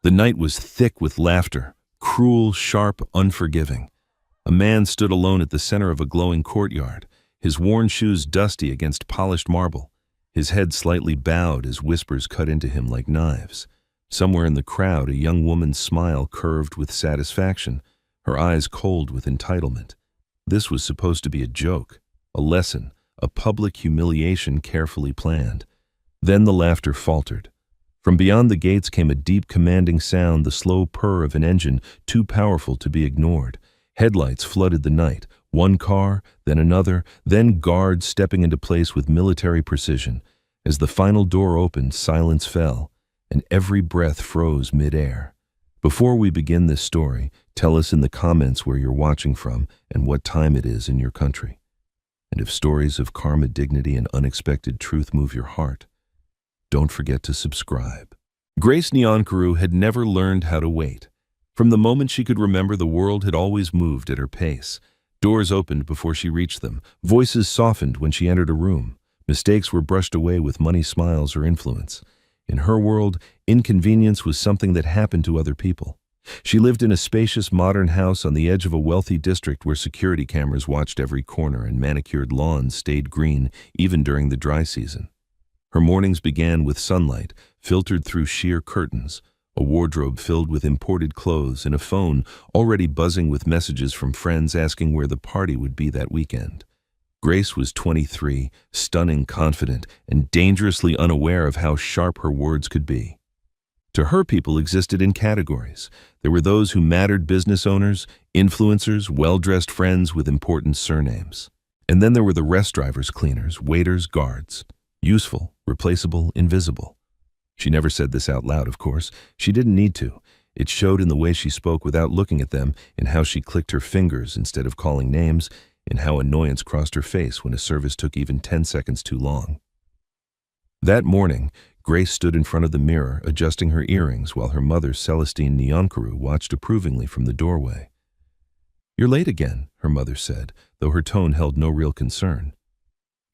The night was thick with laughter, cruel, sharp, unforgiving. A man stood alone at the center of a glowing courtyard, his worn shoes dusty against polished marble, his head slightly bowed as whispers cut into him like knives. Somewhere in the crowd, a young woman's smile curved with satisfaction, her eyes cold with entitlement. This was supposed to be a joke, a lesson, a public humiliation carefully planned. Then the laughter faltered. From beyond the gates came a deep, commanding sound, the slow purr of an engine too powerful to be ignored. Headlights flooded the night, one car, then another, then guards stepping into place with military precision. As the final door opened, silence fell, and every breath froze mid-air. Before we begin this story, tell us in the comments where you're watching from and what time it is in your country. And if stories of karma, dignity, and unexpected truth move your heart, don't forget to subscribe. Grace Nyankuru had never learned how to wait. From the moment she could remember, the world had always moved at her pace. Doors opened before she reached them. Voices softened when she entered a room. Mistakes were brushed away with money, smiles, or influence. In her world, inconvenience was something that happened to other people. She lived in a spacious, modern house on the edge of a wealthy district where security cameras watched every corner and manicured lawns stayed green even during the dry season. Her mornings began with sunlight, filtered through sheer curtains, a wardrobe filled with imported clothes, and a phone already buzzing with messages from friends asking where the party would be that weekend. Grace was 23, stunning, confident, and dangerously unaware of how sharp her words could be. To her, people existed in categories. There were those who mattered: business owners, influencers, well-dressed friends with important surnames. And then there were the rest drivers, cleaners, waiters, guards. Useful, replaceable, invisible. She never said this out loud, of course. She didn't need to. It showed in the way she spoke without looking at them, in how she clicked her fingers instead of calling names, in how annoyance crossed her face when a service took even 10 seconds too long. That morning, Grace stood in front of the mirror, adjusting her earrings, while her mother, Celestine Nyankuru, watched approvingly from the doorway. "You're late again," her mother said, though her tone held no real concern.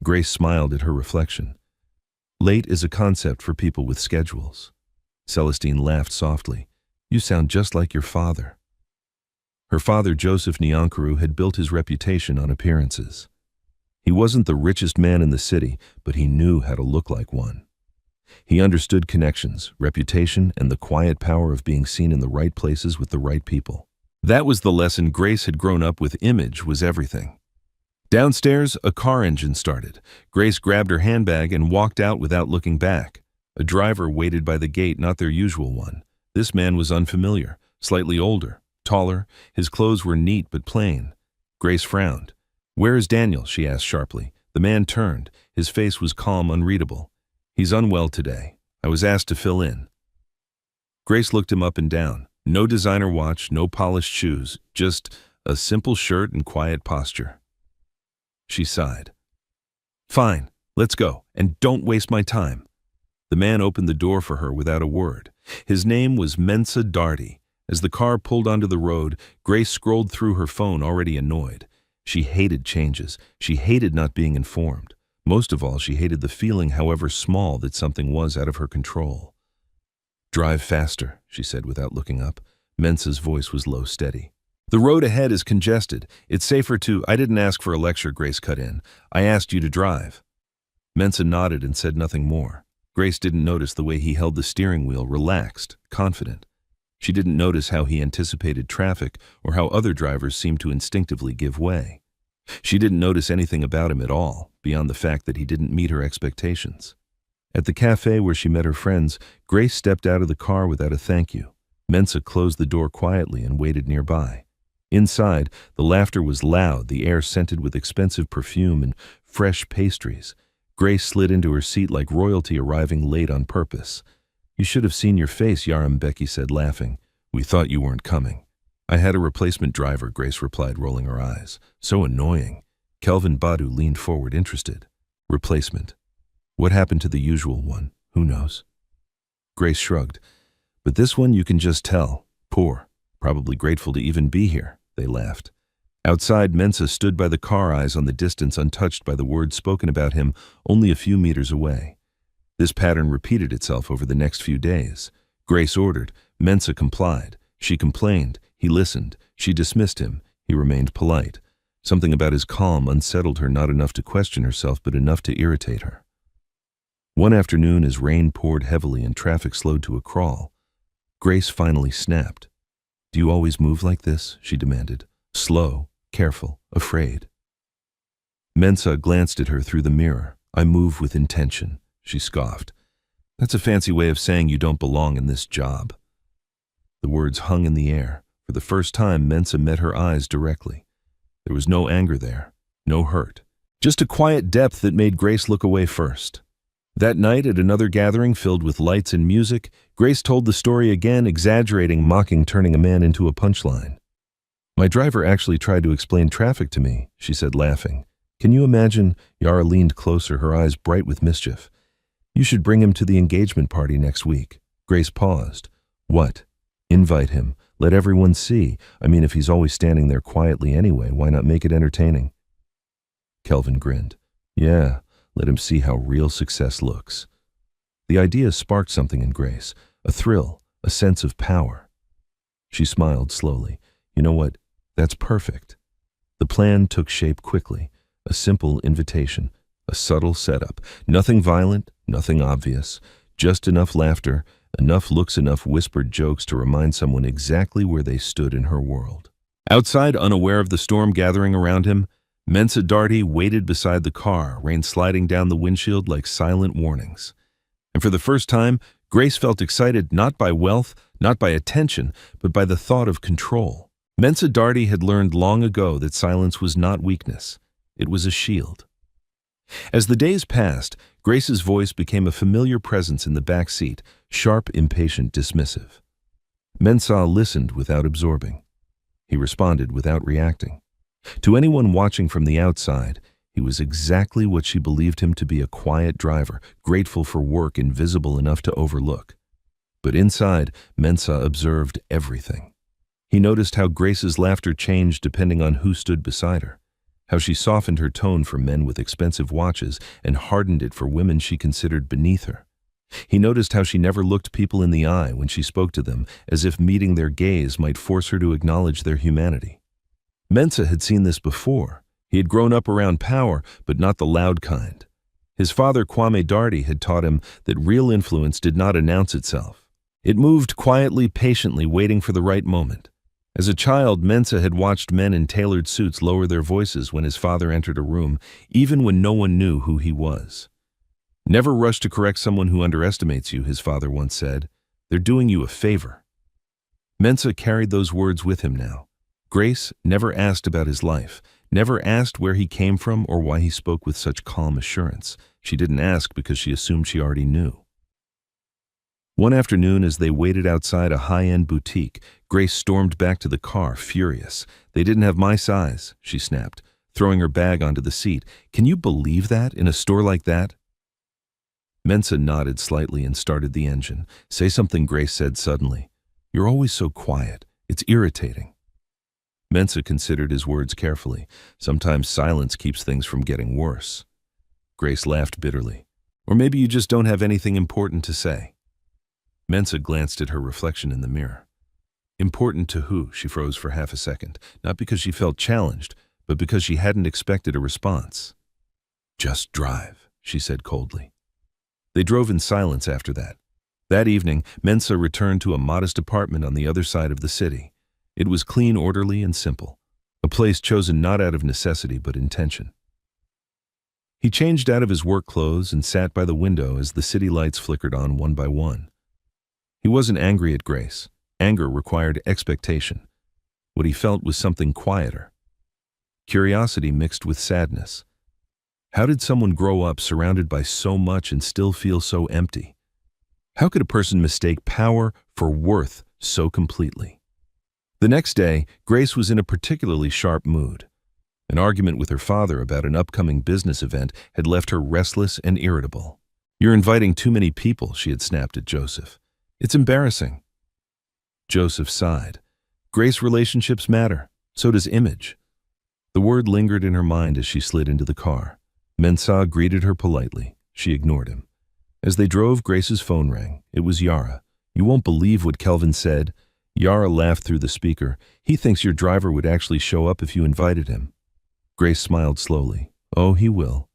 Grace smiled at her reflection. "Late is a concept for people with schedules." Celestine laughed softly. "You sound just like your father." Her father, Joseph Nyankuru, had built his reputation on appearances. He wasn't the richest man in the city, but he knew how to look like one. He understood connections, reputation, and the quiet power of being seen in the right places with the right people. That was the lesson Grace had grown up with. Image was everything. Downstairs, a car engine started. Grace grabbed her handbag and walked out without looking back. A driver waited by the gate, not their usual one. This man was unfamiliar, slightly older, taller. His clothes were neat but plain. Grace frowned. "Where is Daniel?" she asked sharply. The man turned. His face was calm, unreadable. "He's unwell today. I was asked to fill in." Grace looked him up and down. No designer watch, no polished shoes, just a simple shirt and quiet posture. She sighed. "Fine, let's go, and don't waste my time." The man opened the door for her without a word. His name was Mensa Darty. As the car pulled onto the road, Grace scrolled through her phone, already annoyed. She hated changes. She hated not being informed. Most of all, she hated the feeling, however small, that something was out of her control. "Drive faster," she said without looking up. Mensa's voice was low, steady. "The road ahead is congested. It's safer to—" "I didn't ask for a lecture," Grace cut in. "I asked you to drive." Mensa nodded and said nothing more. Grace didn't notice the way he held the steering wheel, relaxed, confident. She didn't notice how he anticipated traffic or how other drivers seemed to instinctively give way. She didn't notice anything about him at all, beyond the fact that he didn't meet her expectations. At the cafe where she met her friends, Grace stepped out of the car without a thank you. Mensa closed the door quietly and waited nearby. Inside, the laughter was loud, the air scented with expensive perfume and fresh pastries. Grace slid into her seat like royalty arriving late on purpose. "You should have seen your face, Yaram," Becky said, laughing. "We thought you weren't coming." "I had a replacement driver," Grace replied, rolling her eyes. "So annoying." Kelvin Badu leaned forward, interested. "Replacement? What happened to the usual one? Who knows?" Grace shrugged. "But this one you can just tell. Poor. Probably grateful to even be here." They laughed. Outside, Mensa stood by the car, eyes on the distance, untouched by the words spoken about him only a few meters away. This pattern repeated itself over the next few days. Grace ordered, Mensa complied. She complained. He listened. She dismissed him. He remained polite. Something about his calm unsettled her, not enough to question herself, but enough to irritate her. One afternoon, as rain poured heavily and traffic slowed to a crawl, Grace finally snapped. "Do you always move like this?" she demanded. "Slow, careful, afraid." Mensa glanced at her through the mirror. "I move with intention," she scoffed. "That's a fancy way of saying you don't belong in this job." The words hung in the air. For the first time, Mensa met her eyes directly. There was no anger there, no hurt, just a quiet depth that made Grace look away first. That night, at another gathering filled with lights and music, Grace told the story again, exaggerating, mocking, turning a man into a punchline. "My driver actually tried to explain traffic to me," she said, laughing. "Can you imagine?" Yara leaned closer, her eyes bright with mischief. "You should bring him to the engagement party next week." Grace paused. "What? Invite him. Let everyone see. I mean, if he's always standing there quietly anyway, why not make it entertaining?" Kelvin grinned. "Yeah, let him see how real success looks." The idea sparked something in Grace, a thrill, a sense of power. She smiled slowly. "You know what? That's perfect." The plan took shape quickly. A simple invitation, a subtle setup. Nothing violent, nothing obvious. Just enough laughter, enough looks, enough whispered jokes to remind someone exactly where they stood in her world. Outside, unaware of the storm gathering around him, Mensa Darty waited beside the car, rain sliding down the windshield like silent warnings. And for the first time, Grace felt excited not by wealth, not by attention, but by the thought of control. Mensa Darty had learned long ago that silence was not weakness. It was a shield. As the days passed, Grace's voice became a familiar presence in the back seat, sharp, impatient, dismissive. Mensa listened without absorbing. He responded without reacting. To anyone watching from the outside, he was exactly what she believed him to be, a quiet driver, grateful for work invisible enough to overlook. But inside, Mensa observed everything. He noticed how Grace's laughter changed depending on who stood beside her, how she softened her tone for men with expensive watches and hardened it for women she considered beneath her. He noticed how she never looked people in the eye when she spoke to them, as if meeting their gaze might force her to acknowledge their humanity. Mensa had seen this before. He had grown up around power, but not the loud kind. His father, Kwame Darty, had taught him that real influence did not announce itself. It moved quietly, patiently, waiting for the right moment. As a child, Mensa had watched men in tailored suits lower their voices when his father entered a room, even when no one knew who he was. "Never rush to correct someone who underestimates you," his father once said. "They're doing you a favor." Mensa carried those words with him now. Grace never asked about his life, never asked where he came from or why he spoke with such calm assurance. She didn't ask because she assumed she already knew. One afternoon, as they waited outside a high-end boutique, Grace stormed back to the car, furious. "They didn't have my size," she snapped, throwing her bag onto the seat. "Can you believe that, in a store like that?" Mensa nodded slightly and started the engine. "Say something," Grace said suddenly. "You're always so quiet. It's irritating." Mensa considered his words carefully. Sometimes silence keeps things from getting worse. Grace laughed bitterly. "Or maybe you just don't have anything important to say." Mensa glanced at her reflection in the mirror. Important to who? She froze for half a second, not because she felt challenged, but because she hadn't expected a response. "Just drive," she said coldly. They drove in silence after that. That evening, Mensa returned to a modest apartment on the other side of the city. It was clean, orderly, and simple, a place chosen not out of necessity but intention. He changed out of his work clothes and sat by the window as the city lights flickered on one by one. He wasn't angry at Grace. Anger required expectation. What he felt was something quieter. Curiosity mixed with sadness. How did someone grow up surrounded by so much and still feel so empty? How could a person mistake power for worth so completely? The next day, Grace was in a particularly sharp mood. An argument with her father about an upcoming business event had left her restless and irritable. "You're inviting too many people," she had snapped at Joseph. "It's embarrassing." Joseph sighed. Grace, relationships matter. So does image. The word lingered in her mind as she slid into the car. Mensa greeted her politely. She ignored him. As they drove, Grace's phone rang. It was Yara. You won't believe what Kelvin said. Yara laughed through the speaker. He thinks your driver would actually show up if you invited him. Grace smiled slowly. Oh, he will.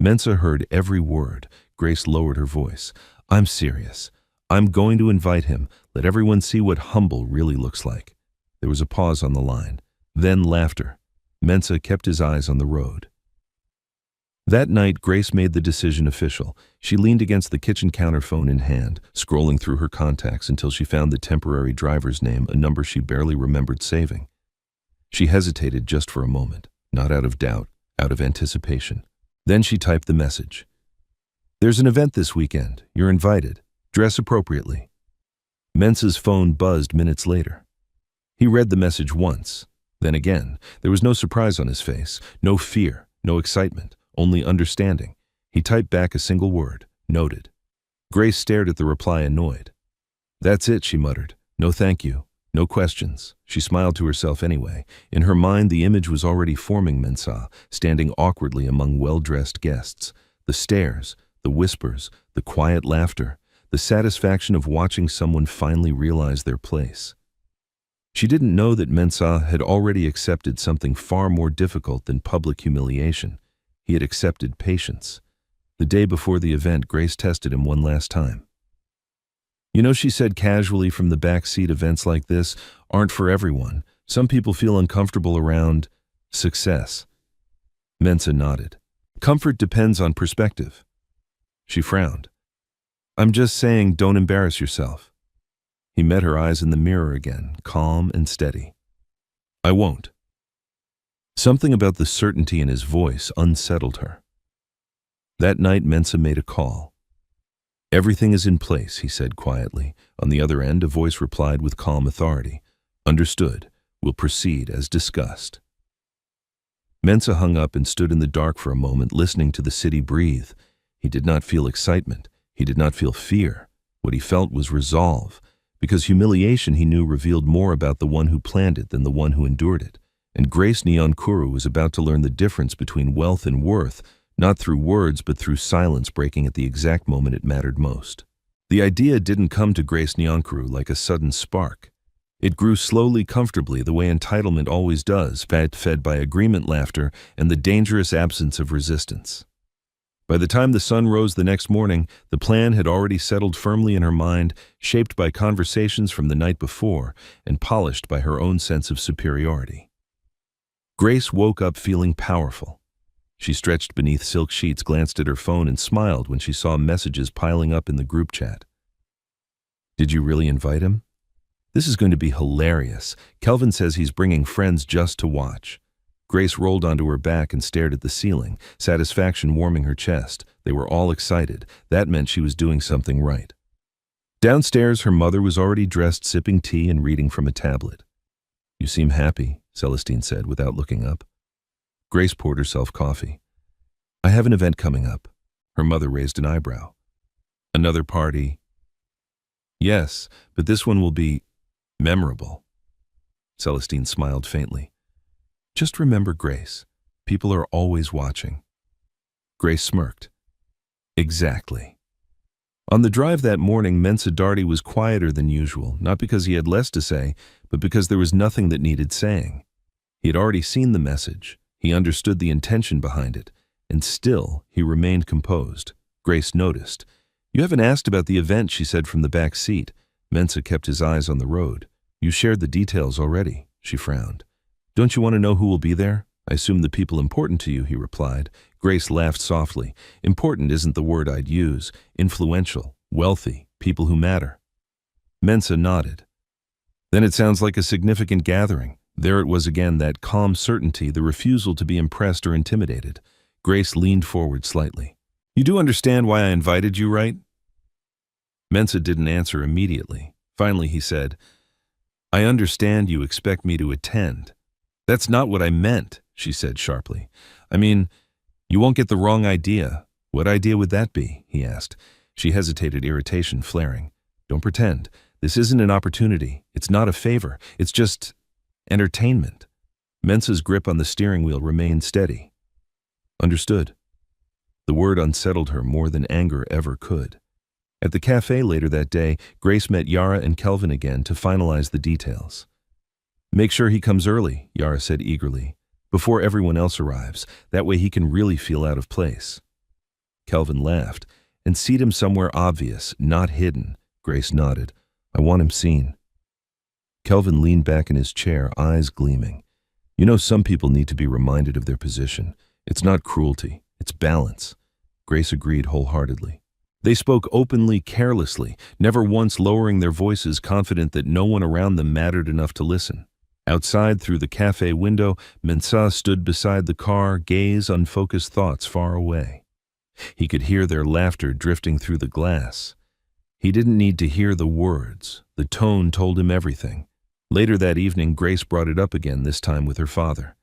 Mensa heard every word. Grace lowered her voice. I'm serious. I'm going to invite him. Let everyone see what humble really looks like. There was a pause on the line. Then laughter. Mensa kept his eyes on the road. That night, Grace made the decision official. She leaned against the kitchen counter, phone in hand, scrolling through her contacts until she found the temporary driver's name, a number she barely remembered saving. She hesitated just for a moment, not out of doubt, out of anticipation. Then she typed the message. There's an event this weekend. You're invited. Dress appropriately. Mensa's phone buzzed minutes later. He read the message once, then again. There was no surprise on his face, no fear, no excitement. Only understanding. He typed back a single word, noted. Grace stared at the reply, annoyed. That's it, she muttered. No thank you, no questions. She smiled to herself anyway. In her mind, the image was already forming. Mensa, standing awkwardly among well-dressed guests. The stares, the whispers, the quiet laughter, the satisfaction of watching someone finally realize their place. She didn't know that Mensa had already accepted something far more difficult than public humiliation. He had accepted patience. The day before the event, Grace tested him one last time. You know, she said casually from the back seat, events like this aren't for everyone. Some people feel uncomfortable around success. Mensa nodded. Comfort depends on perspective. She frowned. I'm just saying, don't embarrass yourself. He met her eyes in the mirror again, calm and steady. I won't. Something about the certainty in his voice unsettled her. That night, Mensa made a call. Everything is in place, he said quietly. On the other end, a voice replied with calm authority. Understood. We'll proceed as discussed. Mensa hung up and stood in the dark for a moment, listening to the city breathe. He did not feel excitement. He did not feel fear. What he felt was resolve, because humiliation, he knew, revealed more about the one who planned it than the one who endured it. And Grace Nyankuru was about to learn the difference between wealth and worth, not through words but through silence breaking at the exact moment it mattered most. The idea didn't come to Grace Nyankuru like a sudden spark. It grew slowly, comfortably, the way entitlement always does, fed by agreement, laughter, and the dangerous absence of resistance. By the time the sun rose the next morning, the plan had already settled firmly in her mind, shaped by conversations from the night before and polished by her own sense of superiority. Grace woke up feeling powerful. She stretched beneath silk sheets, glanced at her phone, and smiled when she saw messages piling up in the group chat. Did you really invite him? This is going to be hilarious. Kelvin says he's bringing friends just to watch. Grace rolled onto her back and stared at the ceiling, satisfaction warming her chest. They were all excited. That meant she was doing something right. Downstairs, her mother was already dressed, sipping tea and reading from a tablet. You seem happy, Celestine said without looking up. Grace poured herself coffee. I have an event coming up. Her mother raised an eyebrow. Another party? Yes, but this one will be memorable. Celestine smiled faintly. Just remember, Grace, people are always watching. Grace smirked. Exactly. On the drive that morning, Mensa Darty was quieter than usual, not because he had less to say, but because there was nothing that needed saying. He had already seen the message. He understood the intention behind it, and still he remained composed. Grace noticed. You haven't asked about the event, she said from the back seat. Mensa kept his eyes on the road. You shared the details already, she frowned. Don't you want to know who will be there? I assume the people important to you, he replied. Grace laughed softly. Important isn't the word I'd use. Influential, wealthy, people who matter. Mensa nodded. Then it sounds like a significant gathering. There it was again, that calm certainty, the refusal to be impressed or intimidated. Grace leaned forward slightly. You do understand why I invited you, right? Mensa didn't answer immediately. Finally he said, I understand you expect me to attend. That's not what I meant, she said sharply. I mean, you won't get the wrong idea. What idea would that be? He asked. She hesitated, irritation flaring. Don't pretend. This isn't an opportunity. It's not a favor. It's just entertainment. Mensa's grip on the steering wheel remained steady. Understood. The word unsettled her more than anger ever could. At the cafe later that day, Grace met Yara and Kelvin again to finalize the details. "Make sure he comes early," Yara said eagerly, "before everyone else arrives. That way he can really feel out of place." Kelvin laughed. "And seat him somewhere obvious, not hidden." Grace nodded. "I want him seen." Kelvin leaned back in his chair, eyes gleaming. "You know, some people need to be reminded of their position. It's not cruelty, it's balance." Grace agreed wholeheartedly. They spoke openly, carelessly, never once lowering their voices, confident that no one around them mattered enough to listen. Outside, through the cafe window, Mensah stood beside the car, gaze, unfocused thoughts far away. He could hear their laughter drifting through the glass. He didn't need to hear the words. The tone told him everything. Later that evening, Grace brought it up again, this time with her father.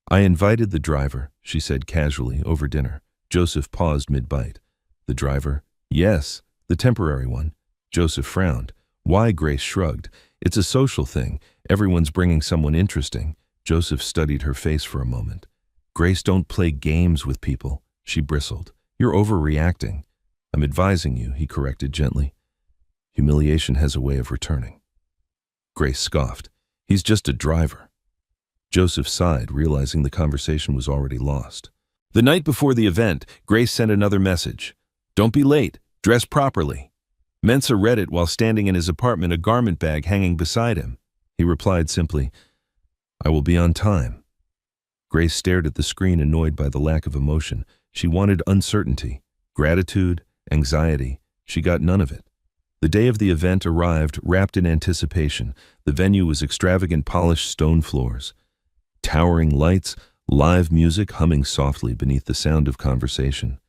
"I invited the driver," she said casually, over dinner. Joseph paused mid-bite. "The driver?" "Yes, the temporary one." Joseph frowned. "Why?" Grace shrugged. "It's a social thing. Everyone's bringing someone interesting." Joseph studied her face for a moment. "Grace, don't play games with people." She bristled. "You're overreacting." "I'm advising you," he corrected gently. "Humiliation has a way of returning." Grace scoffed. "He's just a driver." Joseph sighed, realizing the conversation was already lost. The night before the event, Grace sent another message. "Don't be late. Dress properly." Mensah read it while standing in his apartment, a garment bag hanging beside him. He replied simply, "I will be on time." Grace stared at the screen, annoyed by the lack of emotion. She wanted uncertainty, gratitude, anxiety. She got none of it. The day of the event arrived, wrapped in anticipation. The venue was extravagant, polished stone floors, towering lights, live music humming softly beneath the sound of conversation.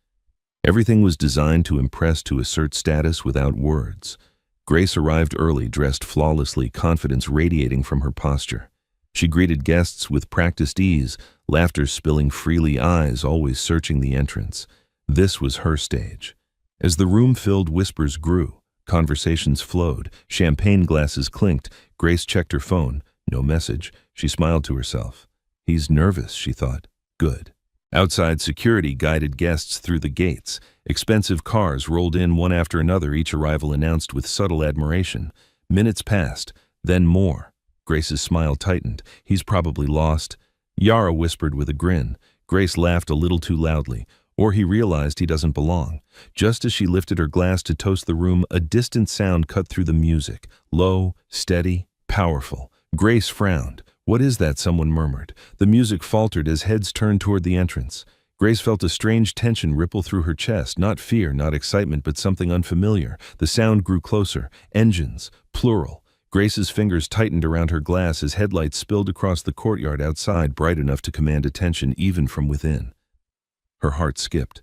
Everything was designed to impress, to assert status without words. Grace arrived early, dressed flawlessly, confidence radiating from her posture. She greeted guests with practiced ease, laughter spilling freely, eyes always searching the entrance. This was her stage. As the room filled, whispers grew. Conversations flowed. Champagne glasses clinked. Grace checked her phone. No message. She smiled to herself. "He's nervous," she thought. "Good." Outside, security guided guests through the gates. Expensive cars rolled in one after another, each arrival announced with subtle admiration. Minutes passed, then more. Grace's smile tightened. "He's probably lost." Yara whispered with a grin. Grace laughed a little too loudly. "Or he realized he doesn't belong." Just as she lifted her glass to toast the room, a distant sound cut through the music. Low, steady, powerful. Grace frowned. "What is that?" someone murmured. The music faltered as heads turned toward the entrance. Grace felt a strange tension ripple through her chest. Not fear, not excitement, but something unfamiliar. The sound grew closer. Engines, plural. Grace's fingers tightened around her glass as headlights spilled across the courtyard outside, bright enough to command attention even from within. Her heart skipped.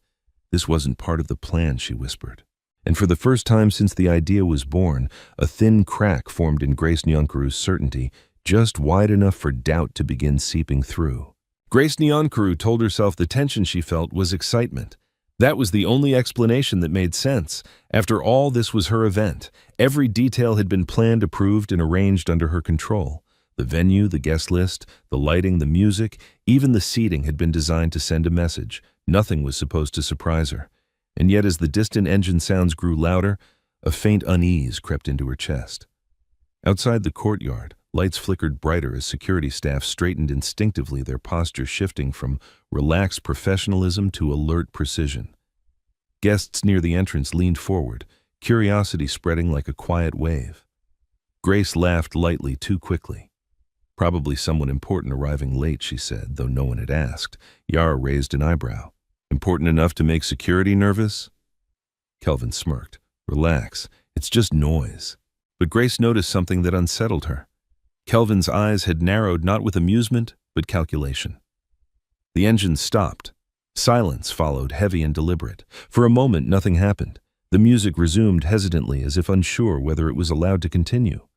"This wasn't part of the plan," she whispered. And for the first time since the idea was born, a thin crack formed in Grace Nyankuru's certainty, just wide enough for doubt to begin seeping through. Grace Nyankuru told herself the tension she felt was excitement. That was the only explanation that made sense. After all, this was her event. Every detail had been planned, approved, and arranged under her control. The venue, the guest list, the lighting, the music, even the seating had been designed to send a message. Nothing was supposed to surprise her. And yet, as the distant engine sounds grew louder, a faint unease crept into her chest. Outside the courtyard, lights flickered brighter as security staff straightened instinctively, their posture shifting from relaxed professionalism to alert precision. Guests near the entrance leaned forward, curiosity spreading like a quiet wave. Grace laughed lightly, too quickly. "Probably someone important arriving late," she said, though no one had asked. Yara raised an eyebrow. "Important enough to make security nervous?" Kelvin smirked. "Relax, it's just noise." But Grace noticed something that unsettled her. Kelvin's eyes had narrowed not with amusement, but calculation. The engine stopped. Silence followed, heavy and deliberate. For a moment, nothing happened. The music resumed hesitantly, as if unsure whether it was allowed to continue.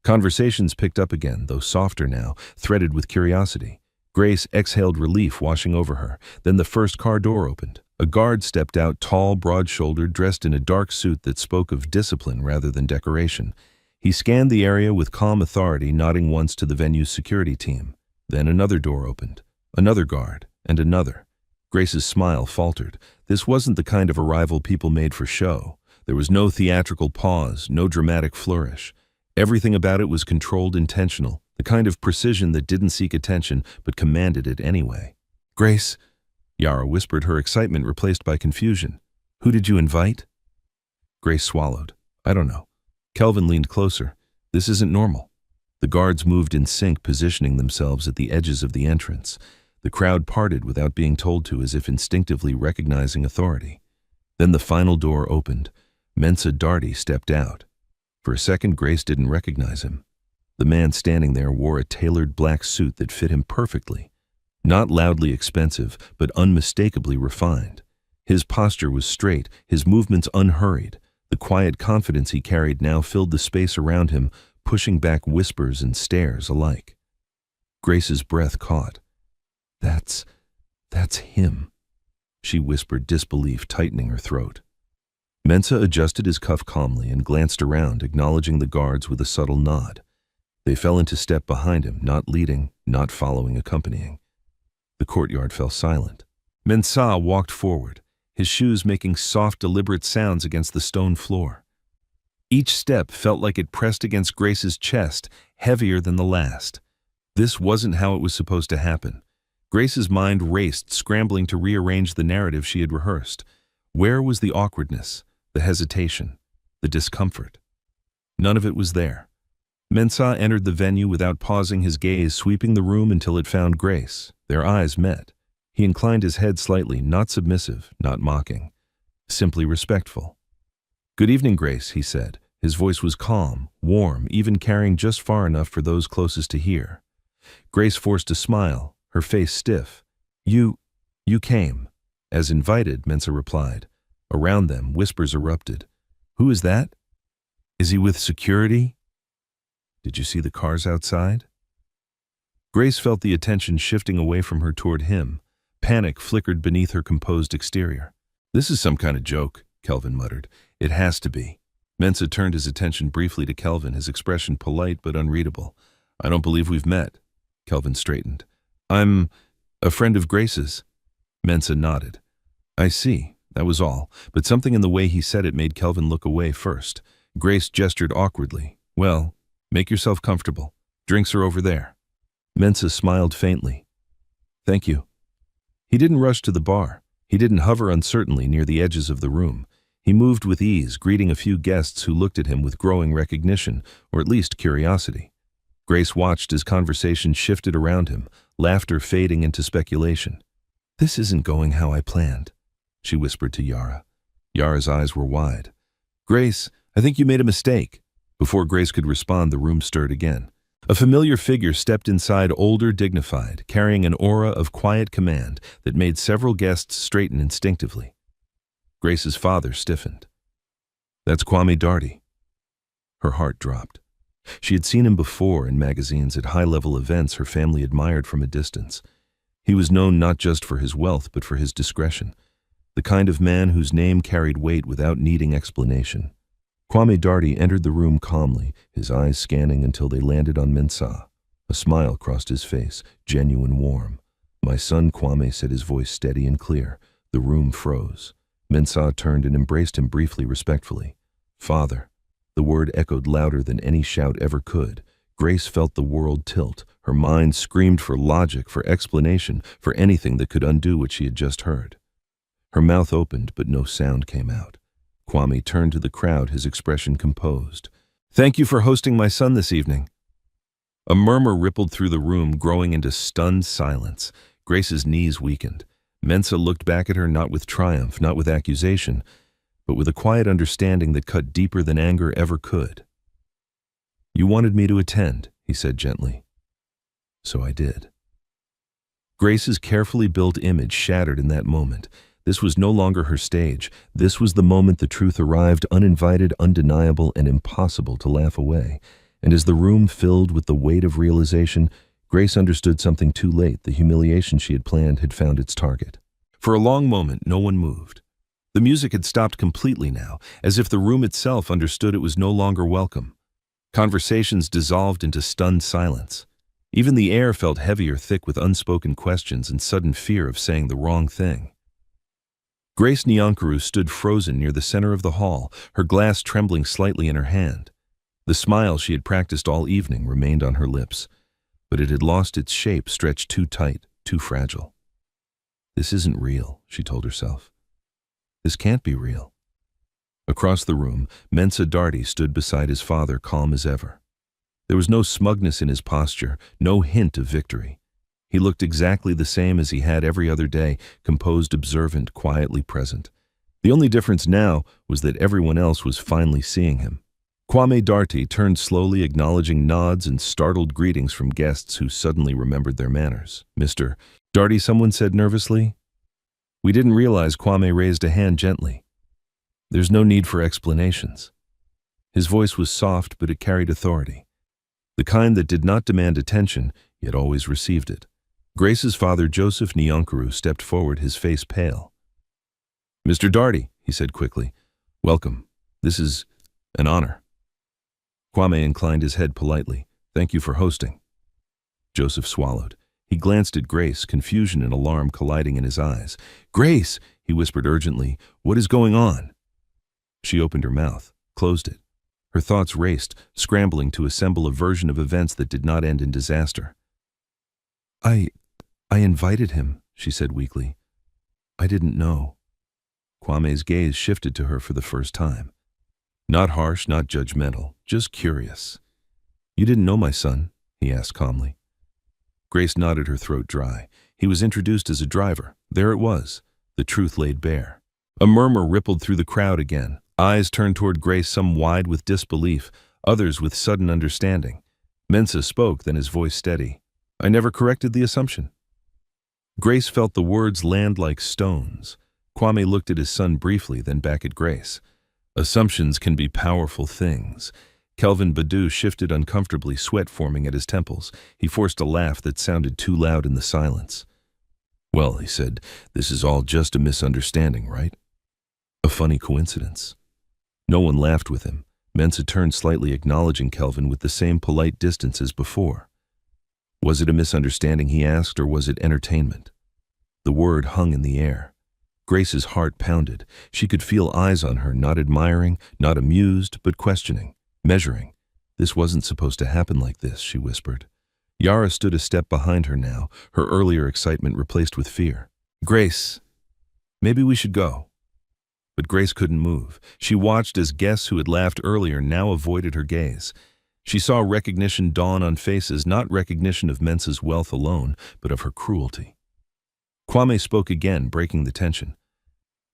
Conversations picked up again, though softer now, threaded with curiosity. Grace exhaled relief washing over her. Then the first car door opened. A guard stepped out, tall, broad-shouldered, dressed in a dark suit that spoke of discipline rather than decoration. He scanned the area with calm authority, nodding once to the venue's security team. Then another door opened. Another guard, and another. Grace's smile faltered. This wasn't the kind of arrival people made for show. There was no theatrical pause, no dramatic flourish. Everything about it was controlled, intentional, the kind of precision that didn't seek attention but commanded it anyway. "Grace," Yara whispered, her excitement replaced by confusion. "Who did you invite?" Grace swallowed. "I don't know." Kelvin leaned closer. "This isn't normal." The guards moved in sync, positioning themselves at the edges of the entrance. The crowd parted without being told to, as if instinctively recognizing authority. Then the final door opened. Mensa Darty stepped out. For a second, Grace didn't recognize him. The man standing there wore a tailored black suit that fit him perfectly. Not loudly expensive, but unmistakably refined. His posture was straight, his movements unhurried. The quiet confidence he carried now filled the space around him, pushing back whispers and stares alike. Grace's breath caught. That's him," she whispered, disbelief tightening her throat. Mensa adjusted his cuff calmly and glanced around, acknowledging the guards with a subtle nod. They fell into step behind him, not leading, not following, accompanying. The courtyard fell silent. Mensa walked forward, his shoes making soft, deliberate sounds against the stone floor. Each step felt like it pressed against Grace's chest, heavier than the last. This wasn't how it was supposed to happen. Grace's mind raced, scrambling to rearrange the narrative she had rehearsed. Where was the awkwardness, the hesitation, the discomfort? None of it was there. Mensa entered the venue without pausing, his gaze sweeping the room until it found Grace. Their eyes met. He inclined his head slightly, not submissive, not mocking, simply respectful. "Good evening, Grace," he said. His voice was calm, warm, even carrying just far enough for those closest to hear. Grace forced a smile, her face stiff. You came." "As invited," Mensa replied. Around them, whispers erupted. "Who is that? Is he with security? Did you see the cars outside?" Grace felt the attention shifting away from her toward him. Panic flickered beneath her composed exterior. "This is some kind of joke," Kelvin muttered. "It has to be." Mensa turned his attention briefly to Kelvin, his expression polite but unreadable. "I don't believe we've met." Kelvin straightened. "I'm a friend of Grace's." Mensa nodded. "I see." That was all, but something in the way he said it made Kelvin look away first. Grace gestured awkwardly. "Well, make yourself comfortable. Drinks are over there." Mensa smiled faintly. "Thank you." He didn't rush to the bar. He didn't hover uncertainly near the edges of the room. He moved with ease, greeting a few guests who looked at him with growing recognition, or at least curiosity. Grace watched as conversation shifted around him, laughter fading into speculation. "This isn't going how I planned," she whispered to Yara. Yara's eyes were wide. "Grace, I think you made a mistake." Before Grace could respond, the room stirred again. A familiar figure stepped inside, older, dignified, carrying an aura of quiet command that made several guests straighten instinctively. Grace's father stiffened. "That's Kwame Darty." Her heart dropped. She had seen him before in magazines at high-level events her family admired from a distance. He was known not just for his wealth but for his discretion, the kind of man whose name carried weight without needing explanation. Kwame Darty entered the room calmly, his eyes scanning until they landed on Mensa. A smile crossed his face, genuine, warm. "My son, Kwame," said, his voice steady and clear. The room froze. Mensa turned and embraced him briefly, respectfully. "Father." The word echoed louder than any shout ever could. Grace felt the world tilt. Her mind screamed for logic, for explanation, for anything that could undo what she had just heard. Her mouth opened, but no sound came out. Kwame turned to the crowd, his expression composed. "Thank you for hosting my son this evening." A murmur rippled through the room, growing into stunned silence. Grace's knees weakened. Mensa looked back at her, not with triumph, not with accusation, but with a quiet understanding that cut deeper than anger ever could. "You wanted me to attend," he said gently. "So I did." Grace's carefully built image shattered in that moment. This was no longer her stage. This was the moment the truth arrived, uninvited, undeniable, and impossible to laugh away. And as the room filled with the weight of realization, Grace understood something too late. The humiliation she had planned had found its target. For a long moment, no one moved. The music had stopped completely now, as if the room itself understood it was no longer welcome. Conversations dissolved into stunned silence. Even the air felt heavier, thick with unspoken questions and sudden fear of saying the wrong thing. Grace Nyankuru stood frozen near the center of the hall, her glass trembling slightly in her hand. The smile she had practiced all evening remained on her lips, but it had lost its shape, stretched too tight, too fragile. This isn't real, she told herself. This can't be real. Across the room, Mensa Darty stood beside his father, calm as ever. There was no smugness in his posture, no hint of victory. He looked exactly the same as he had every other day, composed, observant, quietly present. The only difference now was that everyone else was finally seeing him. Kwame Darty turned slowly, acknowledging nods and startled greetings from guests who suddenly remembered their manners. "Mr. Darty," someone said nervously. "We didn't realize." Kwame raised a hand gently. "There's no need for explanations." His voice was soft, but it carried authority. The kind that did not demand attention, yet always received it. Grace's father, Joseph Nyankuru, stepped forward, his face pale. "Mr. Darty," he said quickly, "welcome. This is an honor." Kwame inclined his head politely. "Thank you for hosting." Joseph swallowed. He glanced at Grace, confusion and alarm colliding in his eyes. "Grace," he whispered urgently, "what is going on?" She opened her mouth, closed it. Her thoughts raced, scrambling to assemble a version of events that did not end in disaster. I invited him," she said weakly. "I didn't know." Kwame's gaze shifted to her for the first time. Not harsh, not judgmental, just curious. "You didn't know my son?" he asked calmly. Grace nodded, her throat dry. He was introduced as a driver. There it was, the truth laid bare. A murmur rippled through the crowd again. Eyes turned toward Grace, some wide with disbelief, others with sudden understanding. Mensa spoke, then his voice steady. "I never corrected the assumption." Grace felt the words land like stones. Kwame looked at his son briefly, then back at Grace. Assumptions can be powerful things. Kelvin Badu shifted uncomfortably, sweat forming at his temples. He forced a laugh that sounded too loud in the silence. "Well," he said, "this is all just a misunderstanding, right? A funny coincidence." No one laughed with him. Mensa turned slightly, acknowledging Kelvin with the same polite distance as before. Was it a misunderstanding, he asked, or was it entertainment? The word hung in the air. Grace's heart pounded. She could feel eyes on her, not admiring, not amused, but questioning, measuring. "This wasn't supposed to happen like this," she whispered. Yara stood a step behind her now, her earlier excitement replaced with fear. "Grace, maybe we should go." But Grace couldn't move. She watched as guests who had laughed earlier now avoided her gaze. She saw recognition dawn on faces, not recognition of Mensa's wealth alone, but of her cruelty. Kwame spoke again, breaking the tension.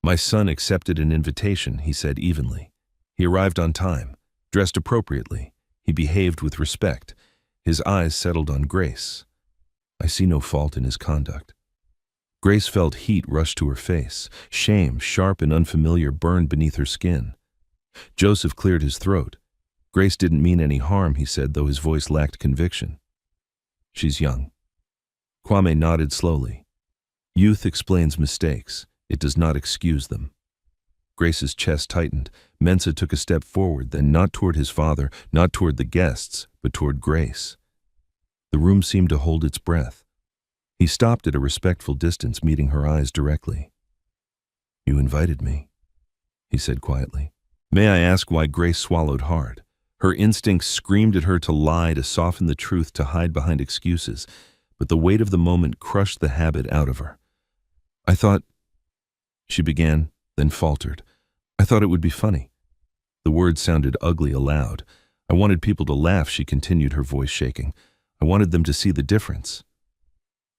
"My son accepted an invitation," he said evenly. "He arrived on time, dressed appropriately. He behaved with respect." His eyes settled on Grace. "I see no fault in his conduct." Grace felt heat rush to her face. Shame, sharp and unfamiliar, burned beneath her skin. Joseph cleared his throat. "Grace didn't mean any harm," he said, though his voice lacked conviction. "She's young." Kwame nodded slowly. "Youth explains mistakes. It does not excuse them." Grace's chest tightened. Mensa took a step forward, then not toward his father, not toward the guests, but toward Grace. The room seemed to hold its breath. He stopped at a respectful distance, meeting her eyes directly. "You invited me," he said quietly. "May I ask why?" Grace swallowed hard. Her instincts screamed at her to lie, to soften the truth, to hide behind excuses, but the weight of the moment crushed the habit out of her. "I thought," she began, then faltered. "I thought it would be funny." The words sounded ugly aloud. "I wanted people to laugh," she continued, her voice shaking. "I wanted them to see the difference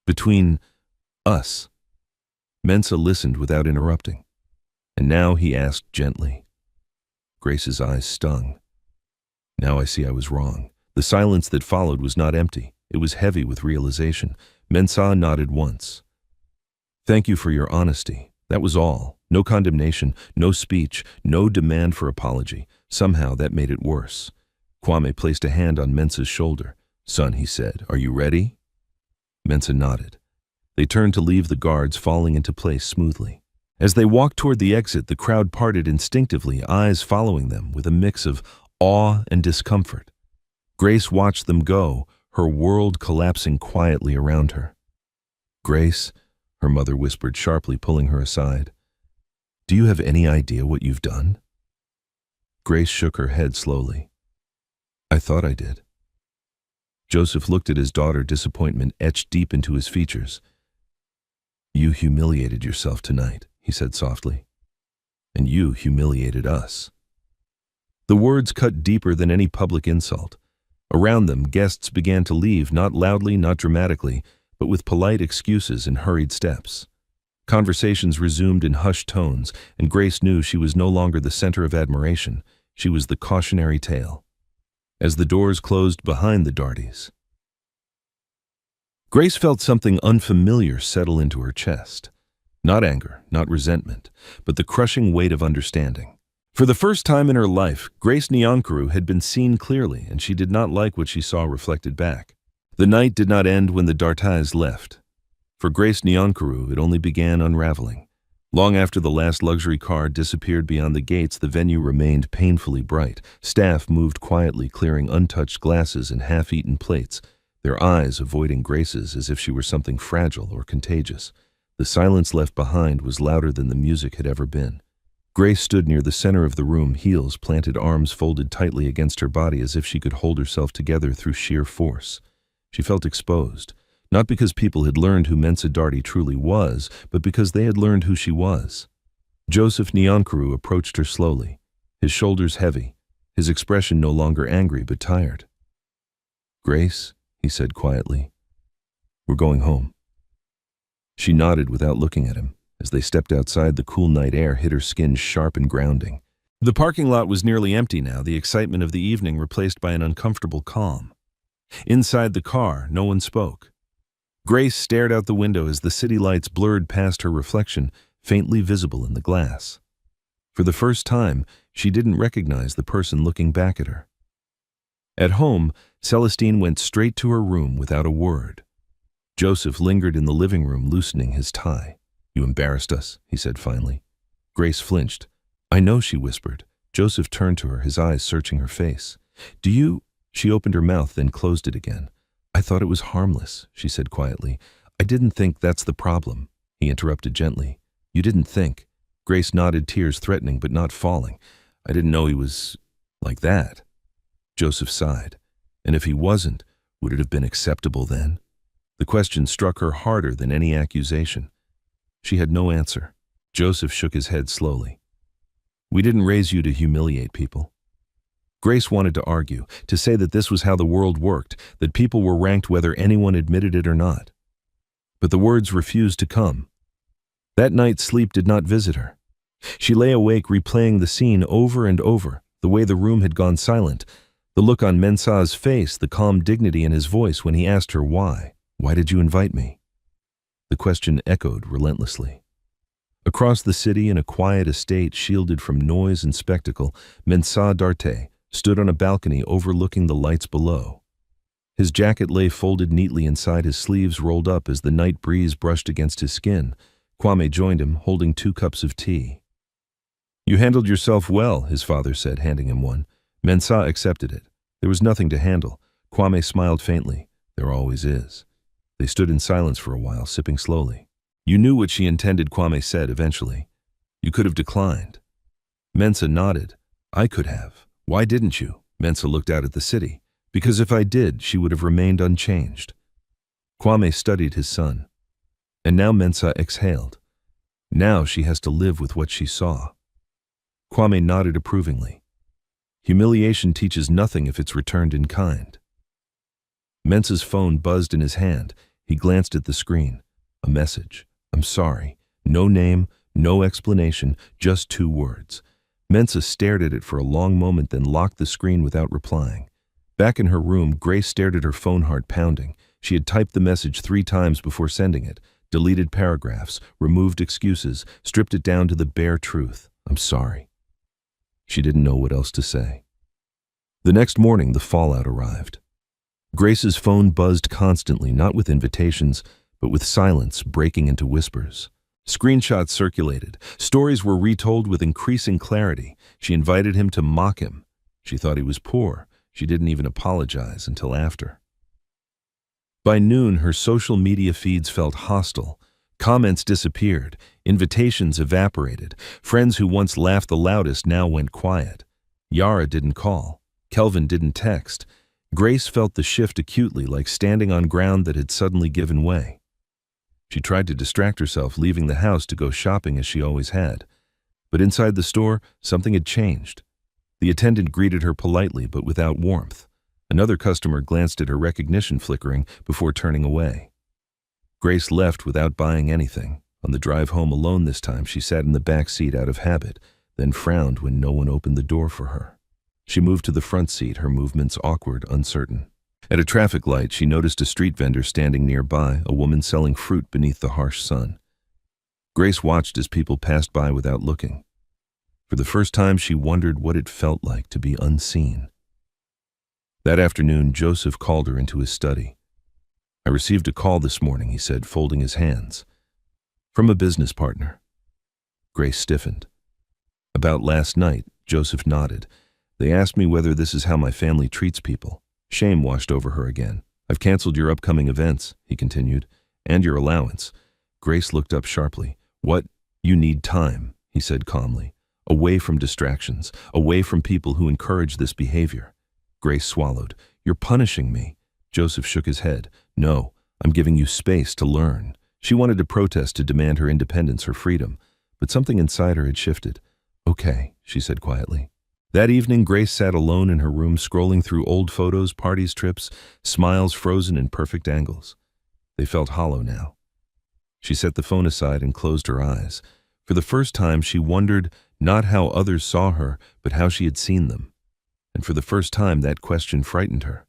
between us." Mensa listened without interrupting. "And now?" he asked gently. Grace's eyes stung. "Now I see I was wrong." The silence that followed was not empty. It was heavy with realization. Mensa nodded once. "Thank you for your honesty. That was all. No condemnation, no speech, no demand for apology. Somehow that made it worse." Kwame placed a hand on Mensa's shoulder. "Son," he said, "are you ready?" Mensa nodded. They turned to leave, the guards falling into place smoothly. As they walked toward the exit, the crowd parted instinctively, eyes following them with a mix of awe and discomfort. Grace watched them go, her world collapsing quietly around her. "Grace," her mother whispered sharply, pulling her aside. Do you have any idea what you've done? Grace shook her head slowly. I thought I did. Joseph looked at his daughter, disappointment etched deep into his features. You humiliated yourself tonight, he said softly. And you humiliated us. The words cut deeper than any public insult. Around them, guests began to leave, not loudly, not dramatically, but with polite excuses and hurried steps. Conversations resumed in hushed tones, and Grace knew she was no longer the center of admiration. She was the cautionary tale. As the doors closed behind the Dartys, Grace felt something unfamiliar settle into her chest. Not anger, not resentment, but the crushing weight of understanding. For the first time in her life, Grace Nyankuru had been seen clearly, and she did not like what she saw reflected back. The night did not end when the Dartys left. For Grace Nyankuru, it only began unraveling. Long after the last luxury car disappeared beyond the gates, the venue remained painfully bright. Staff moved quietly, clearing untouched glasses and half-eaten plates, their eyes avoiding Grace's as if she were something fragile or contagious. The silence left behind was louder than the music had ever been. Grace stood near the center of the room, heels planted, arms folded tightly against her body as if she could hold herself together through sheer force. She felt exposed. Not because people had learned who Mensa Darty truly was, but because they had learned who she was. Joseph Nyankuru approached her slowly, his shoulders heavy, his expression no longer angry but tired. Grace, he said quietly, we're going home. She nodded without looking at him. As they stepped outside, the cool night air hit her skin sharp and grounding. The parking lot was nearly empty now, the excitement of the evening replaced by an uncomfortable calm. Inside the car, no one spoke. Grace stared out the window as the city lights blurred past her reflection, faintly visible in the glass. For the first time, she didn't recognize the person looking back at her. At home, Celestine went straight to her room without a word. Joseph lingered in the living room, loosening his tie. You embarrassed us, he said finally. Grace flinched. I know, she whispered. Joseph turned to her, his eyes searching her face. Do you? She opened her mouth, then closed it again. I thought it was harmless, she said quietly. I didn't think that's the problem, he interrupted gently. You didn't think. Grace nodded, tears threatening but not falling. I didn't know he was like that. Joseph sighed. And if he wasn't, would it have been acceptable then? The question struck her harder than any accusation. She had no answer. Joseph shook his head slowly. We didn't raise you to humiliate people. Grace wanted to argue, to say that this was how the world worked, that people were ranked whether anyone admitted it or not. But the words refused to come. That night, sleep did not visit her. She lay awake, replaying the scene over and over, the way the room had gone silent, the look on Mensa's face, the calm dignity in his voice when he asked her why. Why did you invite me? The question echoed relentlessly. Across the city, in a quiet estate shielded from noise and spectacle, Mensa Darty stood on a balcony overlooking the lights below. His jacket lay folded neatly inside his sleeves, rolled up as the night breeze brushed against his skin. Kwame joined him, holding 2 cups of tea. You handled yourself well, his father said, handing him one. Mensa accepted it. There was nothing to handle. Kwame smiled faintly. There always is. They stood in silence for a while, sipping slowly. You knew what she intended, Kwame said eventually. You could have declined. Mensa nodded. I could have. Why didn't you? Mensa looked out at the city. Because if I did, she would have remained unchanged. Kwame studied his son. And now Mensa exhaled. Now she has to live with what she saw. Kwame nodded approvingly. Humiliation teaches nothing if it's returned in kind. Mensa's phone buzzed in his hand. He glanced at the screen. A message. I'm sorry. No name, no explanation, just 2 words. Mensa stared at it for a long moment, then locked the screen without replying. Back in her room, Grace stared at her phone, heart pounding. She had typed the message 3 times before sending it, deleted paragraphs, removed excuses, stripped it down to the bare truth. I'm sorry. She didn't know what else to say. The next morning, the fallout arrived. Grace's phone buzzed constantly, not with invitations, but with silence breaking into whispers. Screenshots circulated. Stories were retold with increasing clarity. She invited him to mock him. She thought he was poor. She didn't even apologize until after. By noon, her social media feeds felt hostile. Comments disappeared, invitations evaporated, friends who once laughed the loudest now went quiet. Yara didn't call, Kelvin didn't text. Grace felt the shift acutely, like standing on ground that had suddenly given way. She tried to distract herself, leaving the house to go shopping as she always had. But inside the store, something had changed. The attendant greeted her politely but without warmth. Another customer glanced at her, recognition flickering, before turning away. Grace left without buying anything. On the drive home alone this time, she sat in the back seat out of habit, then frowned when no one opened the door for her. She moved to the front seat, her movements awkward, uncertain. At a traffic light, she noticed a street vendor standing nearby, a woman selling fruit beneath the harsh sun. Grace watched as people passed by without looking. For the first time, she wondered what it felt like to be unseen. That afternoon, Joseph called her into his study. "I received a call this morning," he said, folding his hands. "From a business partner." Grace stiffened. "About last night," Joseph nodded. "They asked me whether this is how my family treats people." Shame washed over her again. "I've canceled your upcoming events," he continued, "and your allowance." Grace looked up sharply. "What? You need time," he said calmly. "Away from distractions, away from people who encourage this behavior." Grace swallowed. "You're punishing me." Joseph shook his head. "No, I'm giving you space to learn." She wanted to protest, to demand her independence, her freedom, but something inside her had shifted. "Okay," she said quietly. That evening, Grace sat alone in her room, scrolling through old photos, parties, trips, smiles frozen in perfect angles. They felt hollow now. She set the phone aside and closed her eyes. For the first time, she wondered not how others saw her, but how she had seen them. And for the first time, that question frightened her,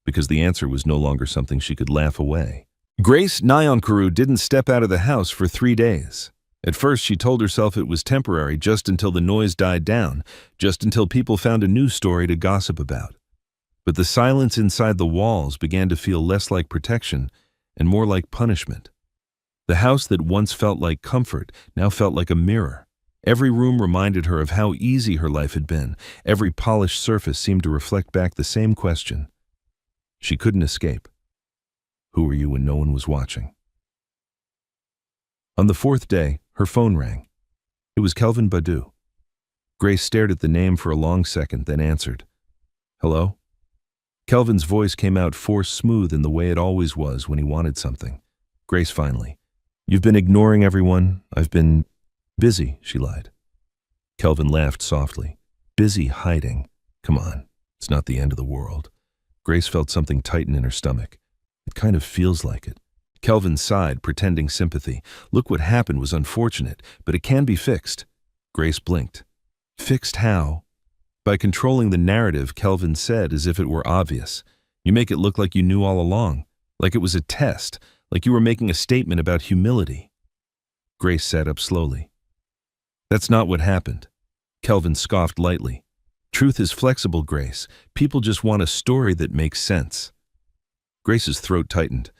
because the answer was no longer something she could laugh away. Grace Nyankaru didn't step out of the house for 3 days. At first, she told herself it was temporary, just until the noise died down, just until people found a new story to gossip about. But the silence inside the walls began to feel less like protection and more like punishment. The house that once felt like comfort now felt like a mirror. Every room reminded her of how easy her life had been. Every polished surface seemed to reflect back the same question. She couldn't escape. Who were you when no one was watching? On the 4th day, her phone rang. It was Kelvin Badu. Grace stared at the name for a long second, then answered. "Hello?" Kelvin's voice came out forced, smooth in the way it always was when he wanted something. Grace finally. "You've been ignoring everyone. I've been busy," she lied. Kelvin laughed softly. "Busy hiding. Come on, it's not the end of the world." Grace felt something tighten in her stomach. "It kind of feels like it." Kelvin sighed, pretending sympathy. "Look, what happened was unfortunate, but it can be fixed." Grace blinked. "Fixed how?" "By controlling the narrative," Kelvin said, as if it were obvious. "You make it look like you knew all along, like it was a test, like you were making a statement about humility." Grace sat up slowly. "That's not what happened." Kelvin scoffed lightly. "Truth is flexible, Grace. People just want a story that makes sense." Grace's throat tightened.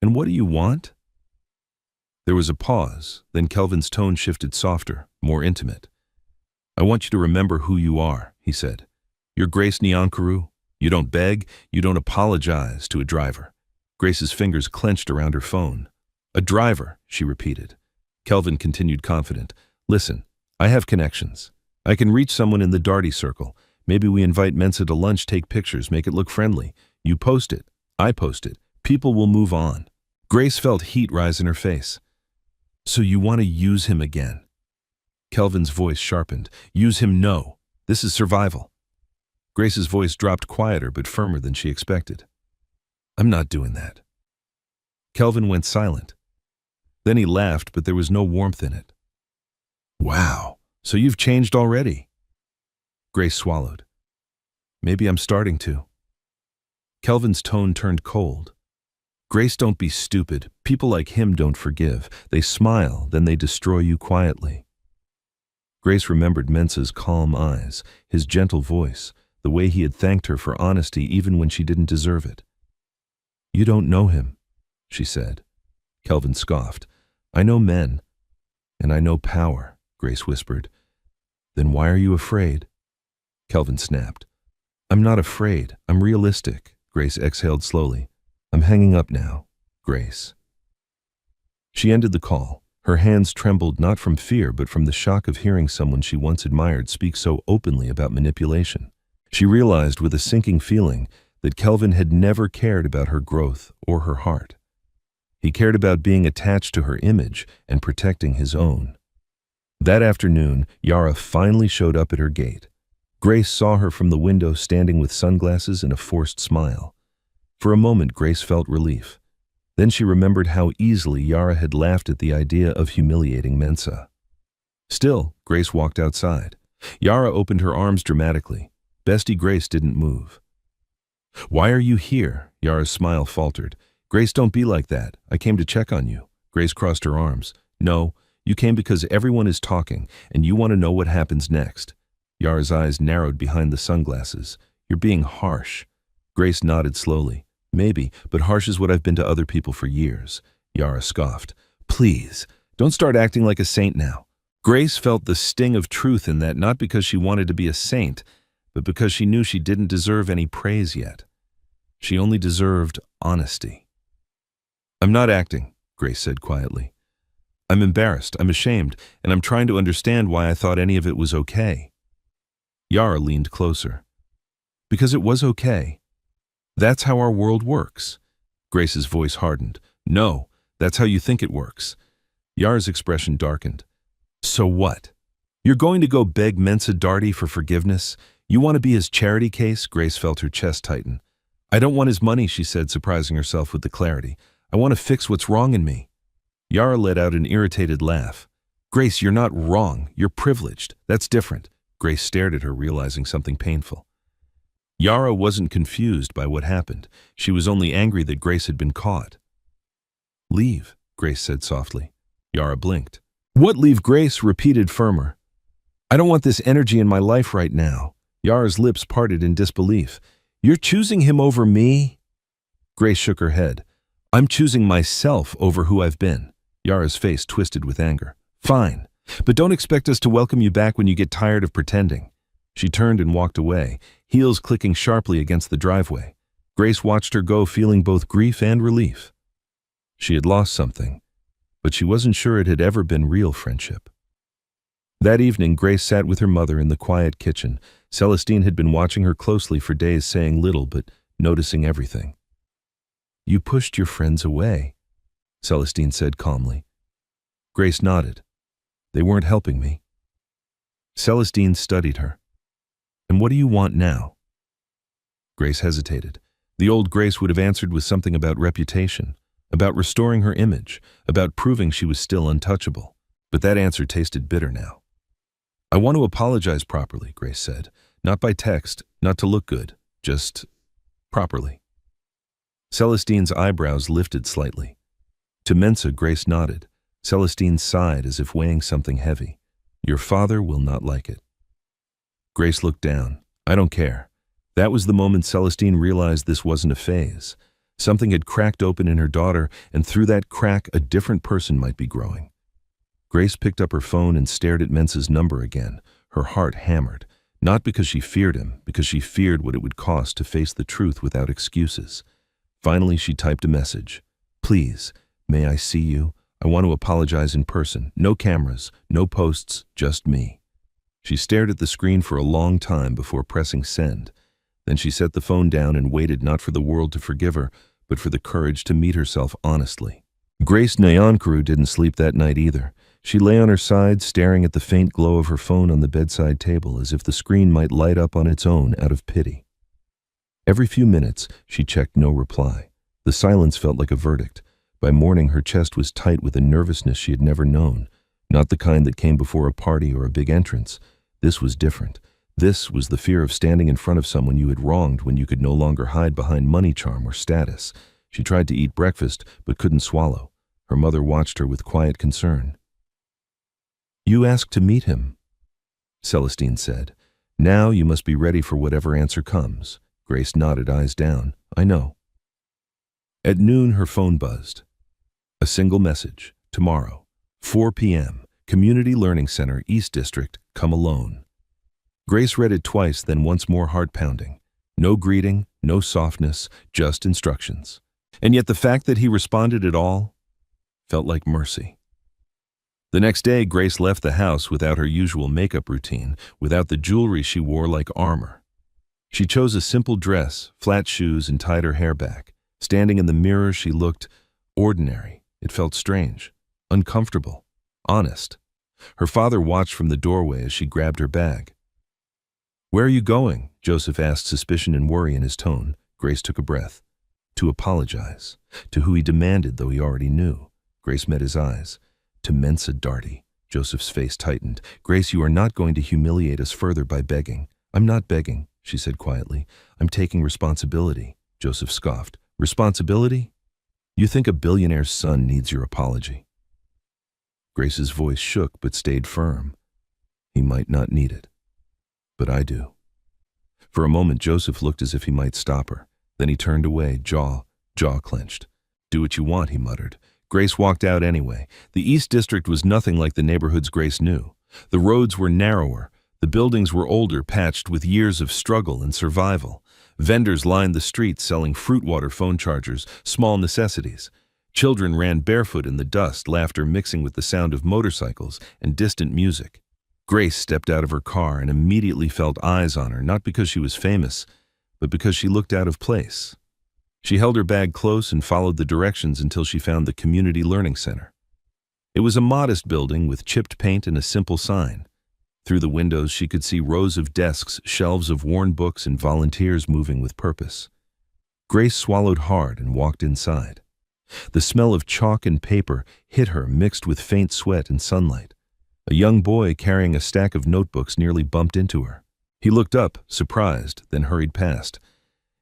"And what do you want?" There was a pause, then Kelvin's tone shifted softer, more intimate. "I want you to remember who you are," he said. "You're Grace Nyankaru. You don't beg, you don't apologize to a driver." Grace's fingers clenched around her phone. "A driver," she repeated. Kelvin continued confident. "Listen, I have connections. I can reach someone in the Darty circle. Maybe we invite Mensa to lunch, take pictures, make it look friendly. You post it. I post it. People will move on." Grace felt heat rise in her face. "So you want to use him again?" Kelvin's voice sharpened. "Use him, no. This is survival." Grace's voice dropped quieter but firmer than she expected. "I'm not doing that." Kelvin went silent. Then he laughed, but there was no warmth in it. "Wow, so you've changed already." Grace swallowed. "Maybe I'm starting to." Kelvin's tone turned cold. "Grace, don't be stupid. People like him don't forgive. They smile, then they destroy you quietly." Grace remembered Mensa's calm eyes, his gentle voice, the way he had thanked her for honesty even when she didn't deserve it. "You don't know him," she said. Kelvin scoffed. "I know men, and I know power," Grace whispered. "Then why are you afraid?" Kelvin snapped. "I'm not afraid. I'm realistic." Grace exhaled slowly. "I'm hanging up now, Grace." She ended the call. Her hands trembled not from fear but from the shock of hearing someone she once admired speak so openly about manipulation. She realized with a sinking feeling that Kelvin had never cared about her growth or her heart. He cared about being attached to her image and protecting his own. That afternoon, Yara finally showed up at her gate. Grace saw her from the window standing with sunglasses and a forced smile. For a moment, Grace felt relief. Then she remembered how easily Yara had laughed at the idea of humiliating Mensa. Still, Grace walked outside. Yara opened her arms dramatically. Bestie Grace didn't move. "Why are you here?" Yara's smile faltered. "Grace, don't be like that. I came to check on you." Grace crossed her arms. "No, you came because everyone is talking, and you want to know what happens next." Yara's eyes narrowed behind the sunglasses. "You're being harsh." Grace nodded slowly. "Maybe, but harsh is what I've been to other people for years." Yara scoffed. "Please, don't start acting like a saint now." Grace felt the sting of truth in that, not because she wanted to be a saint, but because she knew she didn't deserve any praise yet. She only deserved honesty. "I'm not acting," Grace said quietly. "I'm embarrassed, I'm ashamed, and I'm trying to understand why I thought any of it was okay." Yara leaned closer. "Because it was okay. That's how our world works." Grace's voice hardened. "No, that's how you think it works." Yara's expression darkened. "So what? You're going to go beg Mensa Darty for forgiveness? You want to be his charity case?" Grace felt her chest tighten. "I don't want his money," she said, surprising herself with the clarity. "I want to fix what's wrong in me." Yara let out an irritated laugh. "Grace, you're not wrong. You're privileged. That's different." Grace stared at her, realizing something painful. Yara wasn't confused by what happened. She was only angry that Grace had been caught. "Leave," Grace said softly. Yara blinked. "What leave?" Grace repeated firmer. "I don't want this energy in my life right now." Yara's lips parted in disbelief. "You're choosing him over me?" Grace shook her head. "I'm choosing myself over who I've been." Yara's face twisted with anger. "Fine, but don't expect us to welcome you back when you get tired of pretending." She turned and walked away, heels clicking sharply against the driveway. Grace watched her go, feeling both grief and relief. She had lost something, but she wasn't sure it had ever been real friendship. That evening, Grace sat with her mother in the quiet kitchen. Celestine had been watching her closely for days, saying little but noticing everything. "You pushed your friends away," Celestine said calmly. Grace nodded. "They weren't helping me." Celestine studied her. "And what do you want now?" Grace hesitated. The old Grace would have answered with something about reputation, about restoring her image, about proving she was still untouchable. But that answer tasted bitter now. "I want to apologize properly," Grace said. "Not by text, not to look good, just properly." Celestine's eyebrows lifted slightly. To Mensa, Grace nodded. Celestine sighed as if weighing something heavy. "Your father will not like it." Grace looked down. "I don't care." That was the moment Celestine realized this wasn't a phase. Something had cracked open in her daughter, and through that crack, a different person might be growing. Grace picked up her phone and stared at Mensa's number again, her heart hammered, not because she feared him, because she feared what it would cost to face the truth without excuses. Finally, she typed a message. "Please, may I see you? I want to apologize in person. No cameras, no posts, just me." She stared at the screen for a long time before pressing send. Then she set the phone down and waited not for the world to forgive her, but for the courage to meet herself honestly. Grace Nyankuru didn't sleep that night either. She lay on her side, staring at the faint glow of her phone on the bedside table as if the screen might light up on its own out of pity. Every few minutes, she checked no reply. The silence felt like a verdict. By morning, her chest was tight with a nervousness she had never known, not the kind that came before a party or a big entrance. This was different. This was the fear of standing in front of someone you had wronged when you could no longer hide behind money charm or status. She tried to eat breakfast, but couldn't swallow. Her mother watched her with quiet concern. "You asked to meet him," Celestine said. "Now you must be ready for whatever answer comes." Grace nodded, eyes down. "I know." At noon, her phone buzzed. A single message. "Tomorrow, 4 p.m., Community Learning Center, East District, come alone." Grace read it twice, then once more, heart pounding. No greeting, no softness, just instructions. And yet the fact that he responded at all? felt like mercy. The next day, Grace left the house without her usual makeup routine, without the jewelry she wore like armor. She chose a simple dress, flat shoes, and tied her hair back. Standing in the mirror, she looked ordinary. It felt strange, uncomfortable, honest. Her father watched from the doorway as she grabbed her bag. "Where are you going?" Joseph asked, suspicion and worry in his tone. Grace took a breath. To apologize. To who he demanded, though he already knew. Grace met his eyes. To Mensa Darty. Joseph's face tightened. "Grace, you are not going to humiliate us further by begging." "I'm not begging," she said quietly. "I'm taking responsibility." Joseph scoffed. "Responsibility? You think a billionaire's son needs your apology?" Grace's voice shook but stayed firm. "He might not need it, but I do." For a moment, Joseph looked as if he might stop her. Then he turned away, jaw clenched. "Do what you want," he muttered. Grace walked out anyway. The East District was nothing like the neighborhoods Grace knew. The roads were narrower. The buildings were older, patched with years of struggle and survival. Vendors lined the streets selling fruit water, phone chargers, small necessities. Children ran barefoot in the dust, laughter mixing with the sound of motorcycles and distant music. Grace stepped out of her car and immediately felt eyes on her, not because she was famous, but because she looked out of place. She held her bag close and followed the directions until she found the Community Learning Center. It was a modest building with chipped paint and a simple sign. Through the windows, she could see rows of desks, shelves of worn books, and volunteers moving with purpose. Grace swallowed hard and walked inside. The smell of chalk and paper hit her, mixed with faint sweat and sunlight. A young boy carrying a stack of notebooks nearly bumped into her. He looked up, surprised, then hurried past.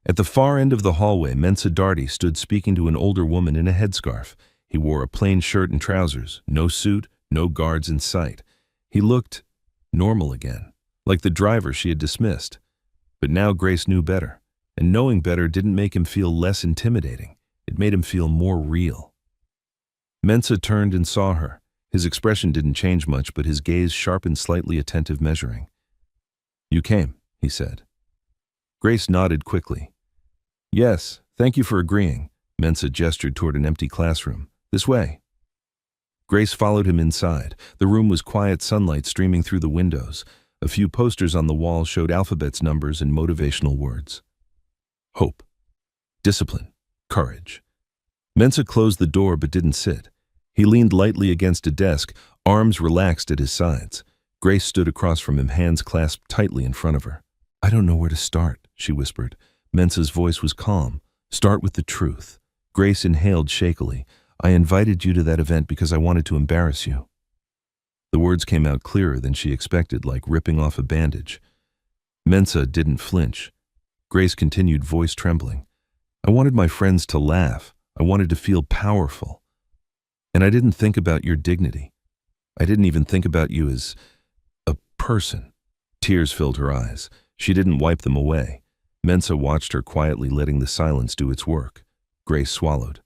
At the far end of the hallway, Mensa Darty stood speaking to an older woman in a headscarf. He wore a plain shirt and trousers, no suit, no guards in sight. He looked normal again, like the driver she had dismissed. But now Grace knew better, and knowing better didn't make him feel less intimidating. It made him feel more real. Mensa turned and saw her. His expression didn't change much, but his gaze sharpened, slightly attentive, measuring. "You came," he said. Grace nodded quickly. "Yes, thank you for agreeing." Mensa gestured toward an empty classroom. "This way." Grace followed him inside. The room was quiet, sunlight streaming through the windows. A few posters on the wall showed alphabets, numbers, and motivational words. Hope, discipline, courage. Mensa closed the door but didn't sit. He leaned lightly against a desk, arms relaxed at his sides. Grace stood across from him, hands clasped tightly in front of her. "I don't know where to start," she whispered. Mensa's voice was calm. "Start with the truth." Grace inhaled shakily. "I invited you to that event because I wanted to embarrass you." The words came out clearer than she expected, like ripping off a bandage. Mensa didn't flinch. Grace continued, voice trembling. "I wanted my friends to laugh. I wanted to feel powerful. And I didn't think about your dignity. I didn't even think about you as a person." Tears filled her eyes. She didn't wipe them away. Mensa watched her quietly, letting the silence do its work. Grace swallowed.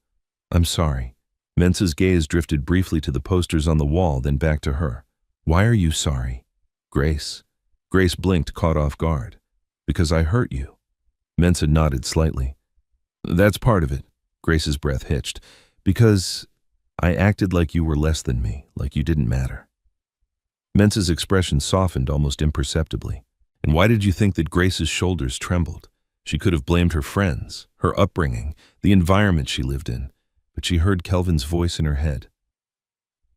"I'm sorry." Mensa's gaze drifted briefly to the posters on the wall, then back to her. "Why are you sorry?" "Grace." Grace blinked, caught off guard. "Because I hurt you." Mensa nodded slightly. "That's part of it." Grace's breath hitched. "Because I acted like you were less than me, like you didn't matter." Mensa's expression softened almost imperceptibly. "And why did you think that?" Grace's shoulders trembled. She could have blamed her friends, her upbringing, the environment she lived in, but she heard Kelvin's voice in her head.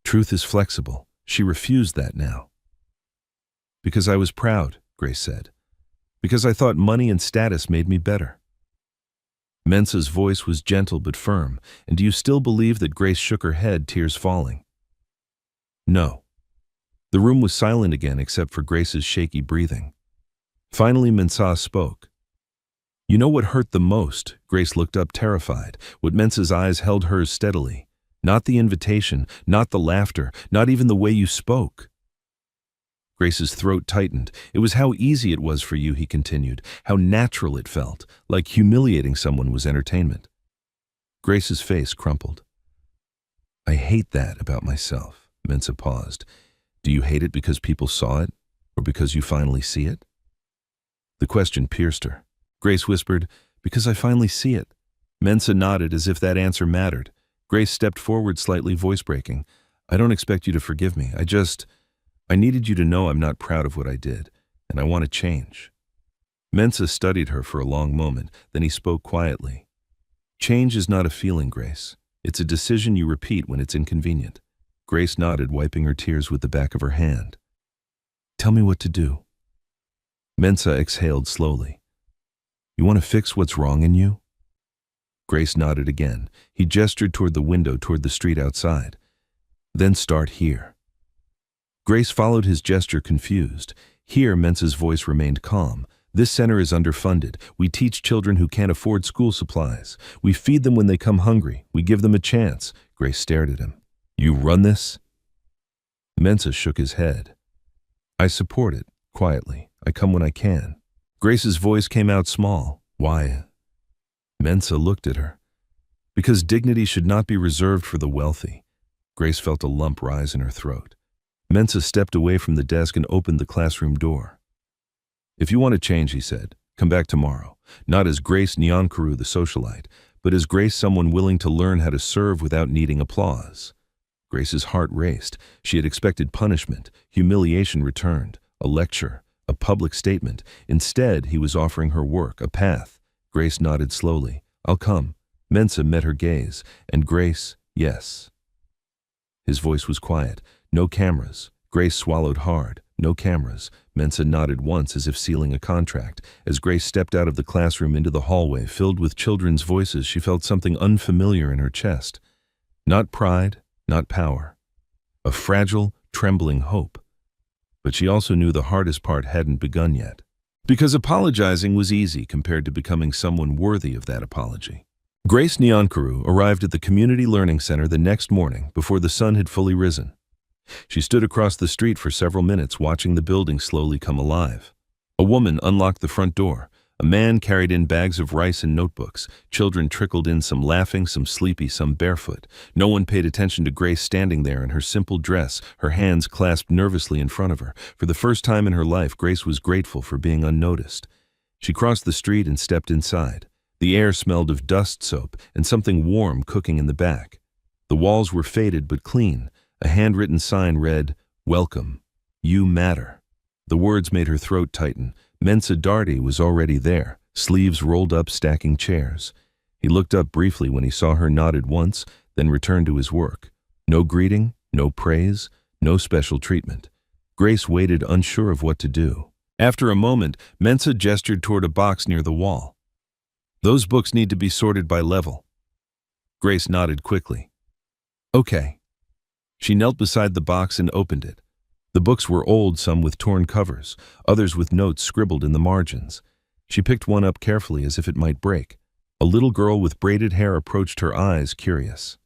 Truth is flexible. She refused that now. "Because I was proud," Grace said. "Because I thought money and status made me better." Mensa's voice was gentle but firm. "And do you still believe that?" Grace shook her head, tears falling. "No." The room was silent again except for Grace's shaky breathing. Finally, Mensa spoke. "You know what hurt the most?" Grace looked up, terrified. What Mensa's eyes held hers steadily. "Not the invitation, not the laughter, not even the way you spoke." Grace's throat tightened. "It was how easy it was for you," he continued, "how natural it felt, like humiliating someone was entertainment." Grace's face crumpled. "I hate that about myself." Mensa paused. "Do you hate it because people saw it, or because you finally see it?" The question pierced her. Grace whispered, "Because I finally see it." Mensa nodded as if that answer mattered. Grace stepped forward slightly, voice breaking. I don't expect you to forgive me. I needed you to know I'm not proud of what I did, and I want to change. Mensa studied her for a long moment, then he spoke quietly. Change is not a feeling, Grace. It's a decision you repeat when it's inconvenient. Grace nodded, wiping her tears with the back of her hand. Tell me what to do. Mensa exhaled slowly. You want to fix what's wrong in you? Grace nodded again. He gestured toward the window, toward the street outside. Then start here. Grace followed his gesture, confused. Here, Mensa's voice remained calm. This center is underfunded. We teach children who can't afford school supplies. We feed them when they come hungry. We give them a chance. Grace stared at him. You run this? Mensa shook his head. I support it, quietly. I come when I can. Grace's voice came out small. Why? Mensa looked at her. Because dignity should not be reserved for the wealthy. Grace felt a lump rise in her throat. Mensa stepped away from the desk and opened the classroom door. If you want to change, he said, come back tomorrow. Not as Grace Nyankuru, the socialite, but as Grace, someone willing to learn how to serve without needing applause. Grace's heart raced. She had expected punishment. Humiliation returned. A lecture. A public statement. Instead, he was offering her work, a path. Grace nodded slowly. I'll come. Mensa met her gaze. And Grace, yes. His voice was quiet. No cameras. Grace swallowed hard. No cameras. Mensa nodded once as if sealing a contract. As Grace stepped out of the classroom into the hallway filled with children's voices, she felt something unfamiliar in her chest. Not pride, not power. A fragile, trembling hope. But she also knew the hardest part hadn't begun yet. Because apologizing was easy compared to becoming someone worthy of that apology. Grace Nyankuru arrived at the Community Learning Center the next morning before the sun had fully risen. She stood across the street for several minutes, watching the building slowly come alive. A woman unlocked the front door. A man carried in bags of rice and notebooks. Children trickled in, some laughing, some sleepy, some barefoot. No one paid attention to Grace standing there in her simple dress, her hands clasped nervously in front of her. For the first time in her life, Grace was grateful for being unnoticed. She crossed the street and stepped inside. The air smelled of dust soap and something warm cooking in the back. The walls were faded but clean. A handwritten sign read, Welcome. You matter. The words made her throat tighten. Mensa Darty was already there, sleeves rolled up, stacking chairs. He looked up briefly when he saw her, nodded once, then returned to his work. No greeting, no praise, no special treatment. Grace waited, unsure of what to do. After a moment, Mensa gestured toward a box near the wall. Those books need to be sorted by level. Grace nodded quickly. Okay. She knelt beside the box and opened it. The books were old, some with torn covers, others with notes scribbled in the margins. She picked one up carefully as if it might break. A little girl with braided hair approached her, eyes curious.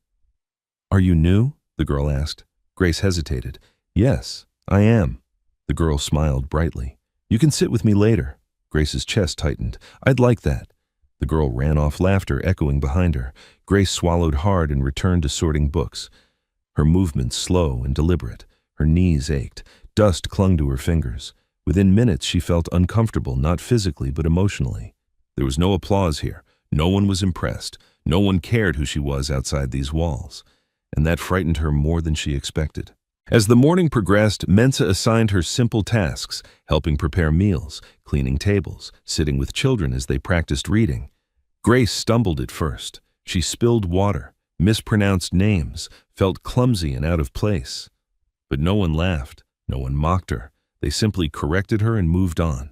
Are you new? The girl asked. Grace hesitated. Yes, I am. The girl smiled brightly. You can sit with me later. Grace's chest tightened. I'd like that. The girl ran off, laughter echoing behind her. Grace swallowed hard and returned to sorting books. Her movements slow and deliberate. Her knees ached. Dust clung to her fingers. Within minutes, she felt uncomfortable, not physically but emotionally. There was no applause here. No one was impressed. No one cared who she was outside these walls. And that frightened her more than she expected. As the morning progressed, Mensa assigned her simple tasks, helping prepare meals, cleaning tables, sitting with children as they practiced reading. Grace stumbled at first. She spilled water, mispronounced names, felt clumsy and out of place. But no one laughed, no one mocked her. They simply corrected her and moved on.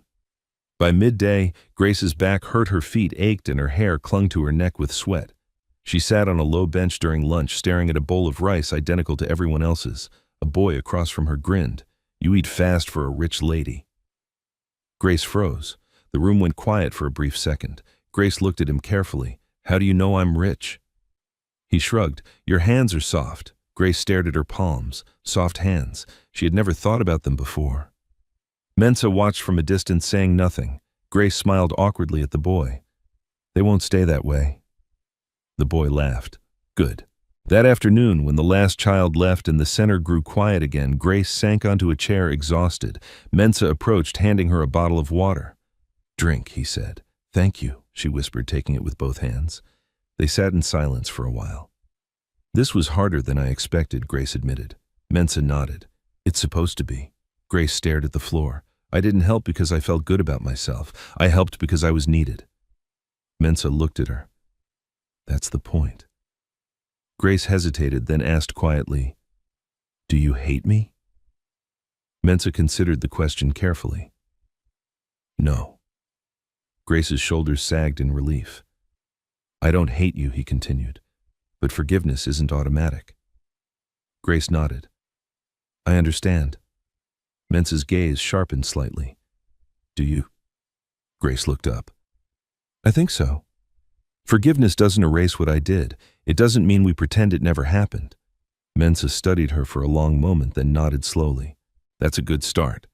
By midday, Grace's back hurt, her feet ached, and her hair clung to her neck with sweat. She sat on a low bench during lunch, staring at a bowl of rice identical to everyone else's. A boy across from her grinned. You eat fast for a rich lady. Grace froze. The room went quiet for a brief second. Grace looked at him carefully. How do you know I'm rich? He shrugged. Your hands are soft. Grace stared at her palms. Soft hands. She had never thought about them before. Mensa watched from a distance, saying nothing. Grace smiled awkwardly at the boy. They won't stay that way. The boy laughed. Good. That afternoon, when the last child left and the center grew quiet again, Grace sank onto a chair, exhausted. Mensa approached, handing her a bottle of water. Drink, he said. Thank you, she whispered, taking it with both hands. They sat in silence for a while. This was harder than I expected, Grace admitted. Mensa nodded. It's supposed to be. Grace stared at the floor. I didn't help because I felt good about myself. I helped because I was needed. Mensa looked at her. That's the point. Grace hesitated, then asked quietly, Do you hate me? Mensa considered the question carefully. No. Grace's shoulders sagged in relief. I don't hate you, he continued, but forgiveness isn't automatic. Grace nodded. I understand. Mensa's gaze sharpened slightly. Do you? Grace looked up. I think so. Forgiveness doesn't erase what I did. It doesn't mean we pretend it never happened. Mensa studied her for a long moment, then nodded slowly. That's a good start.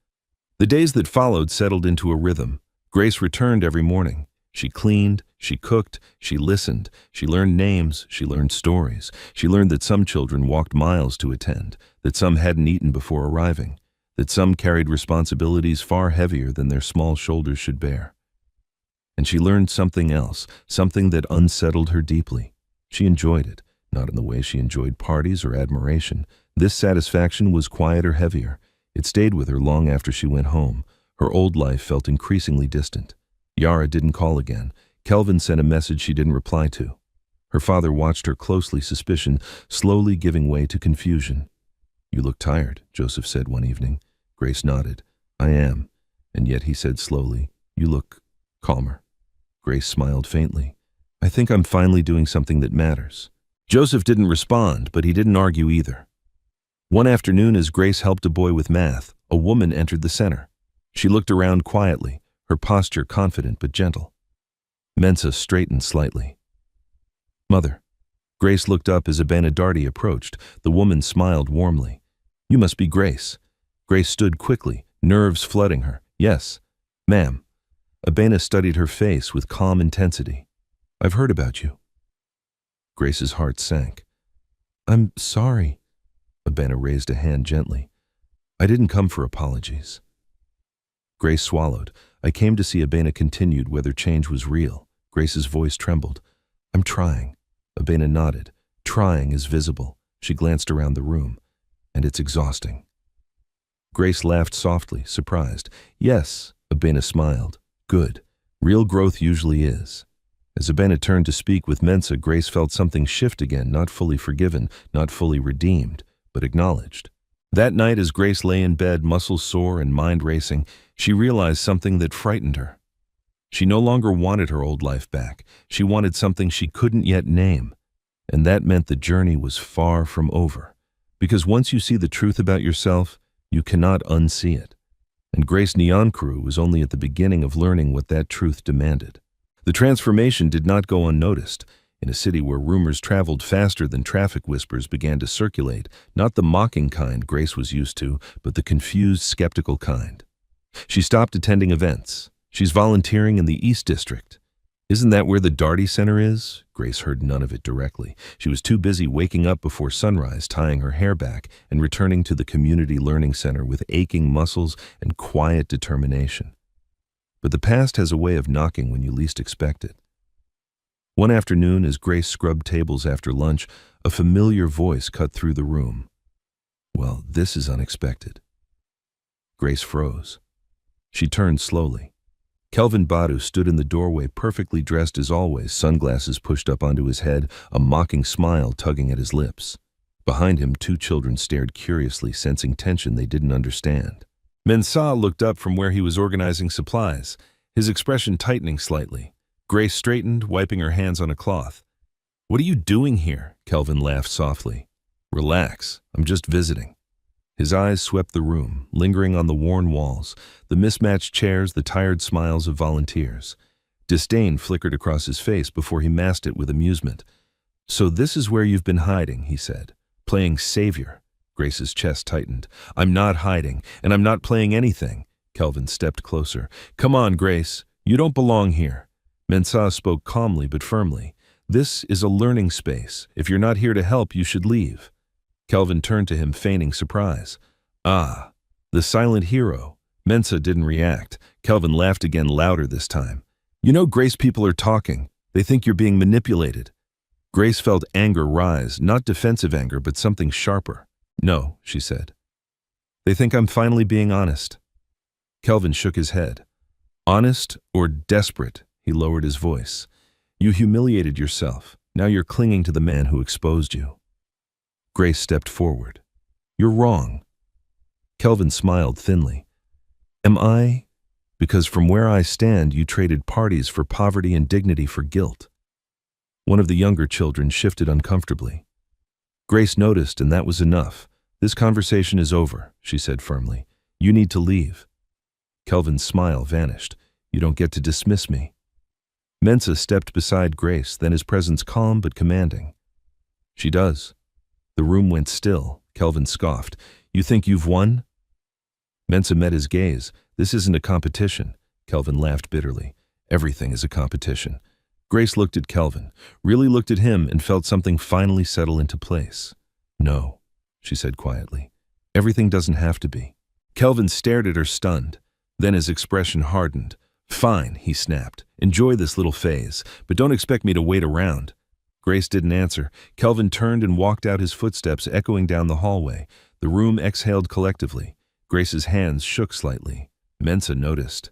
The days that followed settled into a rhythm. Grace returned every morning. She cleaned, she cooked, she listened, she learned names, she learned stories. She learned that some children walked miles to attend, that some hadn't eaten before arriving, that some carried responsibilities far heavier than their small shoulders should bear. And she learned something else, something that unsettled her deeply. She enjoyed it, not in the way she enjoyed parties or admiration. This satisfaction was quiet or heavier. It stayed with her long after she went home. Her old life felt increasingly distant. Yara didn't call again. Kelvin sent a message she didn't reply to. Her father watched her closely, suspicion slowly giving way to confusion. You look tired, Joseph said one evening. Grace nodded. I am. And yet he said slowly, You look calmer. Grace smiled faintly. I think I'm finally doing something that matters. Joseph didn't respond, but he didn't argue either. One afternoon, as Grace helped a boy with math, a woman entered the center. She looked around quietly, her posture confident but gentle. Mensa straightened slightly. Mother. Grace looked up as Abanadardi approached. The woman smiled warmly. You must be Grace. Grace stood quickly, nerves flooding her. Yes, ma'am. Abana studied her face with calm intensity. I've heard about you. Grace's heart sank. I'm sorry. Abana raised a hand gently. I didn't come for apologies. Grace swallowed. I came to see, Abana continued, whether change was real. Grace's voice trembled. I'm trying. Abana nodded. Trying is visible. She glanced around the room. And it's exhausting. Grace laughed softly, surprised. Yes, Abana smiled. Good. Real growth usually is. As Abana turned to speak with Mensa, Grace felt something shift again, not fully forgiven, not fully redeemed, but acknowledged. That night, as Grace lay in bed, muscles sore and mind racing, she realized something that frightened her. She no longer wanted her old life back. She wanted something she couldn't yet name. And that meant the journey was far from over. Because once you see the truth about yourself, you cannot unsee it. And Grace Nyankuru was only at the beginning of learning what that truth demanded. The transformation did not go unnoticed. In a city where rumors traveled faster than traffic whispers began to circulate, not the mocking kind Grace was used to, but the confused, skeptical kind. She stopped attending events. She's volunteering in the East District. Isn't that where the Darty Center is? Grace heard none of it directly. She was too busy waking up before sunrise, tying her hair back, and returning to the Community Learning Center with aching muscles and quiet determination. But the past has a way of knocking when you least expect it. One afternoon, as Grace scrubbed tables after lunch, a familiar voice cut through the room. Well, this is unexpected. Grace froze. She turned slowly. Kelvin Badu stood in the doorway, perfectly dressed as always, sunglasses pushed up onto his head, a mocking smile tugging at his lips. Behind him, two children stared curiously, sensing tension they didn't understand. Mensa looked up from where he was organizing supplies, his expression tightening slightly. Grace straightened, wiping her hands on a cloth. What are you doing here? Kelvin laughed softly. Relax, I'm just visiting. His eyes swept the room, lingering on the worn walls, the mismatched chairs, the tired smiles of volunteers. Disdain flickered across his face before he masked it with amusement. So this is where you've been hiding, he said. Playing savior. Grace's chest tightened. I'm not hiding, and I'm not playing anything. Kelvin stepped closer. Come on, Grace. You don't belong here. Mensa spoke calmly but firmly. This is a learning space. If you're not here to help, you should leave. Kelvin turned to him, feigning surprise. Ah, the silent hero. Mensa didn't react. Kelvin laughed again, louder this time. You know, Grace, people are talking. They think you're being manipulated. Grace felt anger rise, not defensive anger, but something sharper. "No," she said. "They think I'm finally being honest." Kelvin shook his head. "Honest or desperate," he lowered his voice. "You humiliated yourself. Now you're clinging to the man who exposed you." Grace stepped forward. "You're wrong." Kelvin smiled thinly. "Am I? Because from where I stand, you traded parties for poverty and dignity for guilt." One of the younger children shifted uncomfortably. Grace noticed, and that was enough. "This conversation is over," she said firmly. "You need to leave." Kelvin's smile vanished. "You don't get to dismiss me." Mensah stepped beside Grace, then his presence calm but commanding. "She does." The room went still. Kelvin scoffed. "You think you've won?" Mensah met his gaze. "This isn't a competition." Kelvin laughed bitterly. "Everything is a competition." Grace looked at Kelvin, really looked at him, and felt something finally settle into place. "No," she said quietly. "Everything doesn't have to be." Kelvin stared at her, stunned. Then his expression hardened. "Fine," he snapped. "Enjoy this little phase, but don't expect me to wait around." Grace didn't answer. Kelvin turned and walked out, his footsteps echoing down the hallway. The room exhaled collectively. Grace's hands shook slightly. Mensah noticed.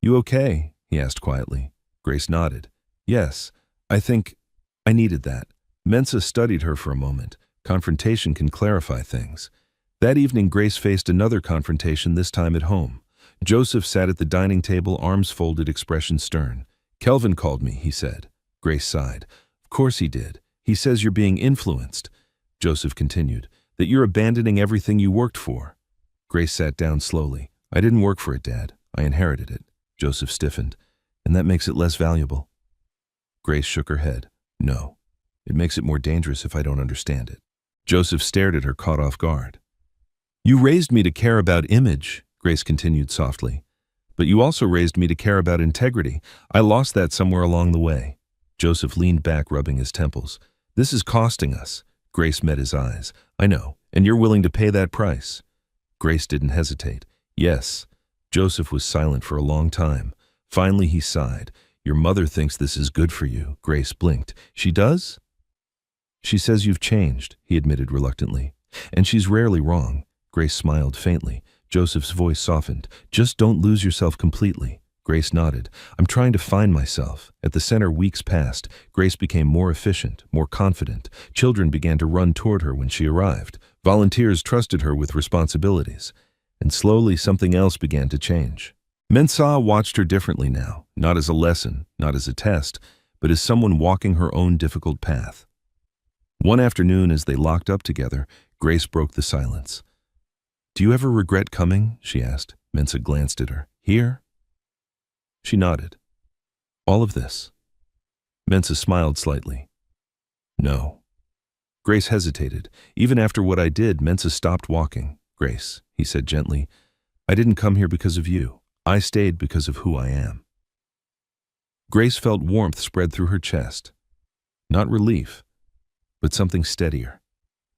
"You okay?" he asked quietly. Grace nodded. "Yes, I think I needed that." Mensah studied her for a moment. Confrontation can clarify things. That evening, Grace faced another confrontation, this time at home. Joseph sat at the dining table, arms folded, expression stern. "Kelvin called me," he said. Grace sighed. "Of course he did. He says you're being influenced." Joseph continued, "That you're abandoning everything you worked for." Grace sat down slowly. "I didn't work for it, Dad. I inherited it." Joseph stiffened. "And that makes it less valuable?" Grace shook her head. "No. It makes it more dangerous if I don't understand it." Joseph stared at her, caught off guard. "You raised me to care about image," Grace continued softly. "But you also raised me to care about integrity. I lost that somewhere along the way." Joseph leaned back, rubbing his temples. "This is costing us." Grace met his eyes. "I know, and you're willing to pay that price." Grace didn't hesitate. "Yes." Joseph was silent for a long time. Finally he sighed. "Your mother thinks this is good for you." Grace blinked. "She does?" "She says you've changed," he admitted reluctantly. "And she's rarely wrong." Grace smiled faintly. Joseph's voice softened. "Just don't lose yourself completely." Grace nodded. "I'm trying to find myself." At the center, weeks passed. Grace became more efficient, more confident. Children began to run toward her when she arrived. Volunteers trusted her with responsibilities. And slowly something else began to change. Mensah watched her differently now, not as a lesson, not as a test, but as someone walking her own difficult path. One afternoon, as they locked up together, Grace broke the silence. "Do you ever regret coming?" she asked. Mensah glanced at her. "Here?" She nodded. "All of this?" Mensah smiled slightly. "No." Grace hesitated. "Even after what I did," Mensah stopped walking. "Grace," he said gently, "I didn't come here because of you. I stayed because of who I am." Grace felt warmth spread through her chest. Not relief, but something steadier.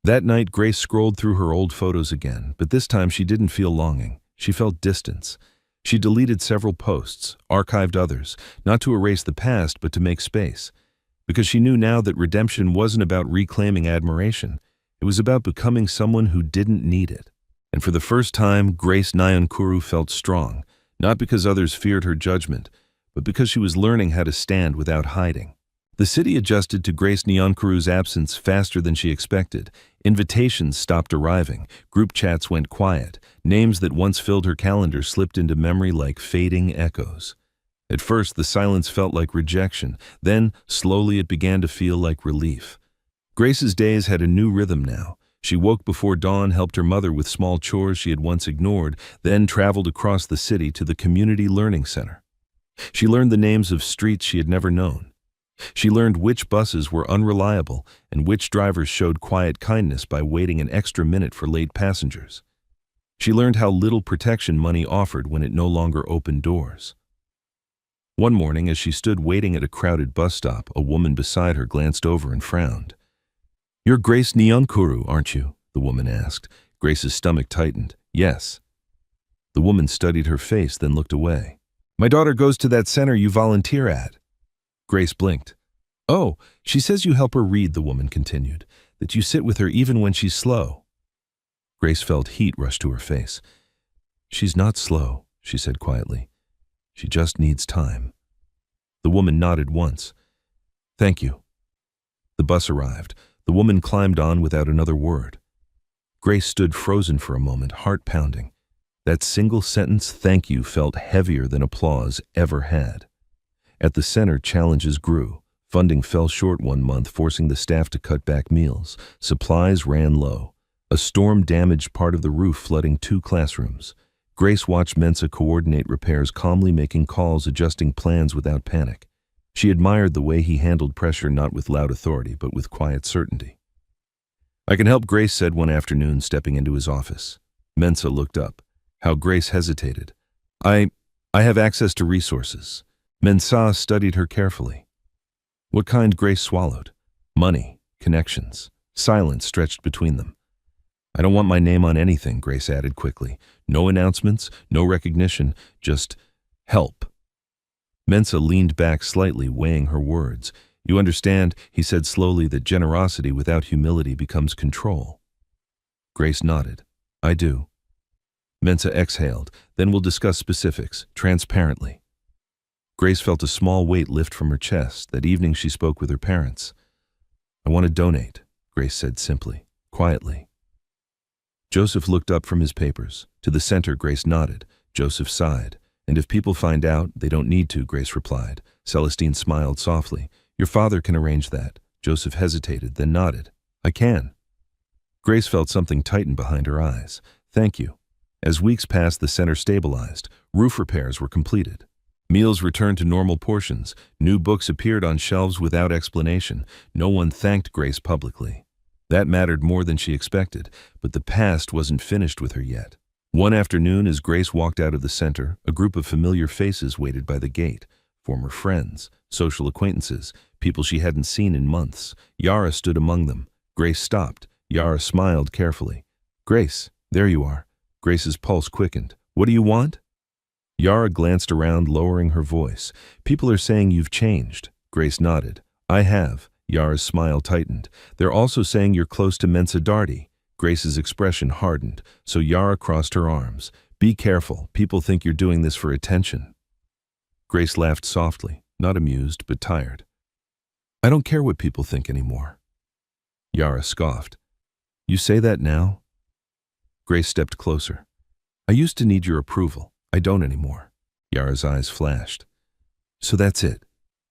That night, Grace scrolled through her old photos again, but this time she didn't feel longing. She felt distance. She deleted several posts, archived others, not to erase the past, but to make space. Because she knew now that redemption wasn't about reclaiming admiration. It was about becoming someone who didn't need it. And for the first time, Grace Nyankuru felt strong, not because others feared her judgment, but because she was learning how to stand without hiding. The city adjusted to Grace Nyankuru's absence faster than she expected. Invitations stopped arriving. Group chats went quiet. Names that once filled her calendar slipped into memory like fading echoes. At first, the silence felt like rejection. Then, slowly, it began to feel like relief. Grace's days had a new rhythm now. She woke before dawn, helped her mother with small chores she had once ignored, then traveled across the city to the community learning center. She learned the names of streets she had never known. She learned which buses were unreliable and which drivers showed quiet kindness by waiting an extra minute for late passengers. She learned how little protection money offered when it no longer opened doors. One morning, as she stood waiting at a crowded bus stop, a woman beside her glanced over and frowned. "You're Grace Nyankuru, aren't you?" the woman asked. Grace's stomach tightened. "Yes." The woman studied her face, then looked away. "My daughter goes to that center you volunteer at." Grace blinked. Oh, she says you help her read, the woman continued, that you sit with her even when she's slow. Grace felt heat rush to her face. She's not slow, she said quietly. She just needs time. The woman nodded once. Thank you. The bus arrived. The woman climbed on without another word. Grace stood frozen for a moment, heart pounding. That single sentence, thank you, felt heavier than applause ever had. At the center, challenges grew. Funding fell short one month, forcing the staff to cut back meals. Supplies ran low. A storm damaged part of the roof, flooding 2 classrooms. Grace watched Mensa coordinate repairs, calmly making calls, adjusting plans without panic. She admired the way he handled pressure, not with loud authority, but with quiet certainty. I can help, Grace said one afternoon, stepping into his office. Mensa looked up. How Grace hesitated. I have access to resources. Mensa studied her carefully. What kind? Grace swallowed. Money, connections. Silence stretched between them. I don't want my name on anything, Grace added quickly. No announcements, no recognition, just help. Mensa leaned back slightly, weighing her words. You understand, he said slowly, that generosity without humility becomes control. Grace nodded. I do. Mensa exhaled. Then we'll discuss specifics, transparently. Grace felt a small weight lift from her chest. That evening she spoke with her parents. I want to donate, Grace said simply, quietly. Joseph looked up from his papers. To the center, Grace nodded. Joseph sighed. And if people find out, they don't need to, Grace replied. Celestine smiled softly. Your father can arrange that. Joseph hesitated, then nodded. I can. Grace felt something tighten behind her eyes. Thank you. As weeks passed, the center stabilized. Roof repairs were completed. Meals returned to normal portions. New books appeared on shelves without explanation. No one thanked Grace publicly. That mattered more than she expected, but the past wasn't finished with her yet. One afternoon, as Grace walked out of the center, a group of familiar faces waited by the gate. Former friends, social acquaintances, people she hadn't seen in months. Yara stood among them. Grace stopped. Yara smiled carefully. Grace, there you are. Grace's pulse quickened. What do you want? Yara glanced around, lowering her voice. People are saying you've changed. Grace nodded. I have. Yara's smile tightened. They're also saying you're close to Mensa Darty. Grace's expression hardened, so Yara crossed her arms. Be careful. People think you're doing this for attention. Grace laughed softly, not amused, but tired. I don't care what people think anymore. Yara scoffed. You say that now? Grace stepped closer. I used to need your approval. I don't anymore. Yara's eyes flashed. So that's it.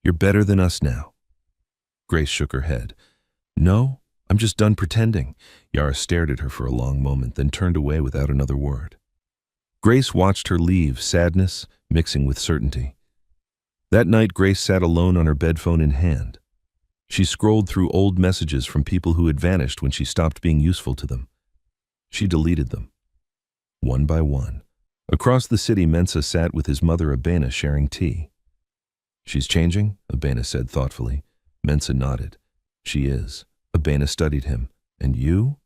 You're better than us now. Grace shook her head. No, I'm just done pretending. Yara stared at her for a long moment, then turned away without another word. Grace watched her leave, sadness mixing with certainty. That night, Grace sat alone on her bedphone in hand. She scrolled through old messages from people who had vanished when she stopped being useful to them. She deleted them, one by one. Across the city, Mensa sat with his mother, Abena, sharing tea. She's changing, Abena said thoughtfully. Mensa nodded. She is. Abena studied him. And you?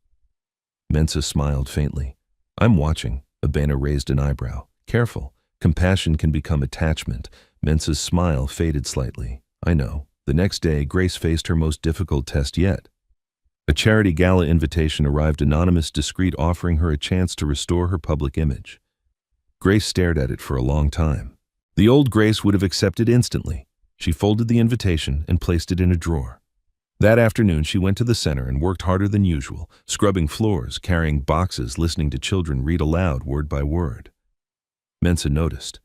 Mensa smiled faintly. I'm watching. Abena raised an eyebrow. Careful. Compassion can become attachment. Mensa's smile faded slightly. I know. The next day, Grace faced her most difficult test yet. A charity gala invitation arrived, anonymous, discreet, offering her a chance to restore her public image. Grace stared at it for a long time. The old Grace would have accepted instantly. She folded the invitation and placed it in a drawer. That afternoon, she went to the center and worked harder than usual, scrubbing floors, carrying boxes, listening to children read aloud word by word. Mensa noticed.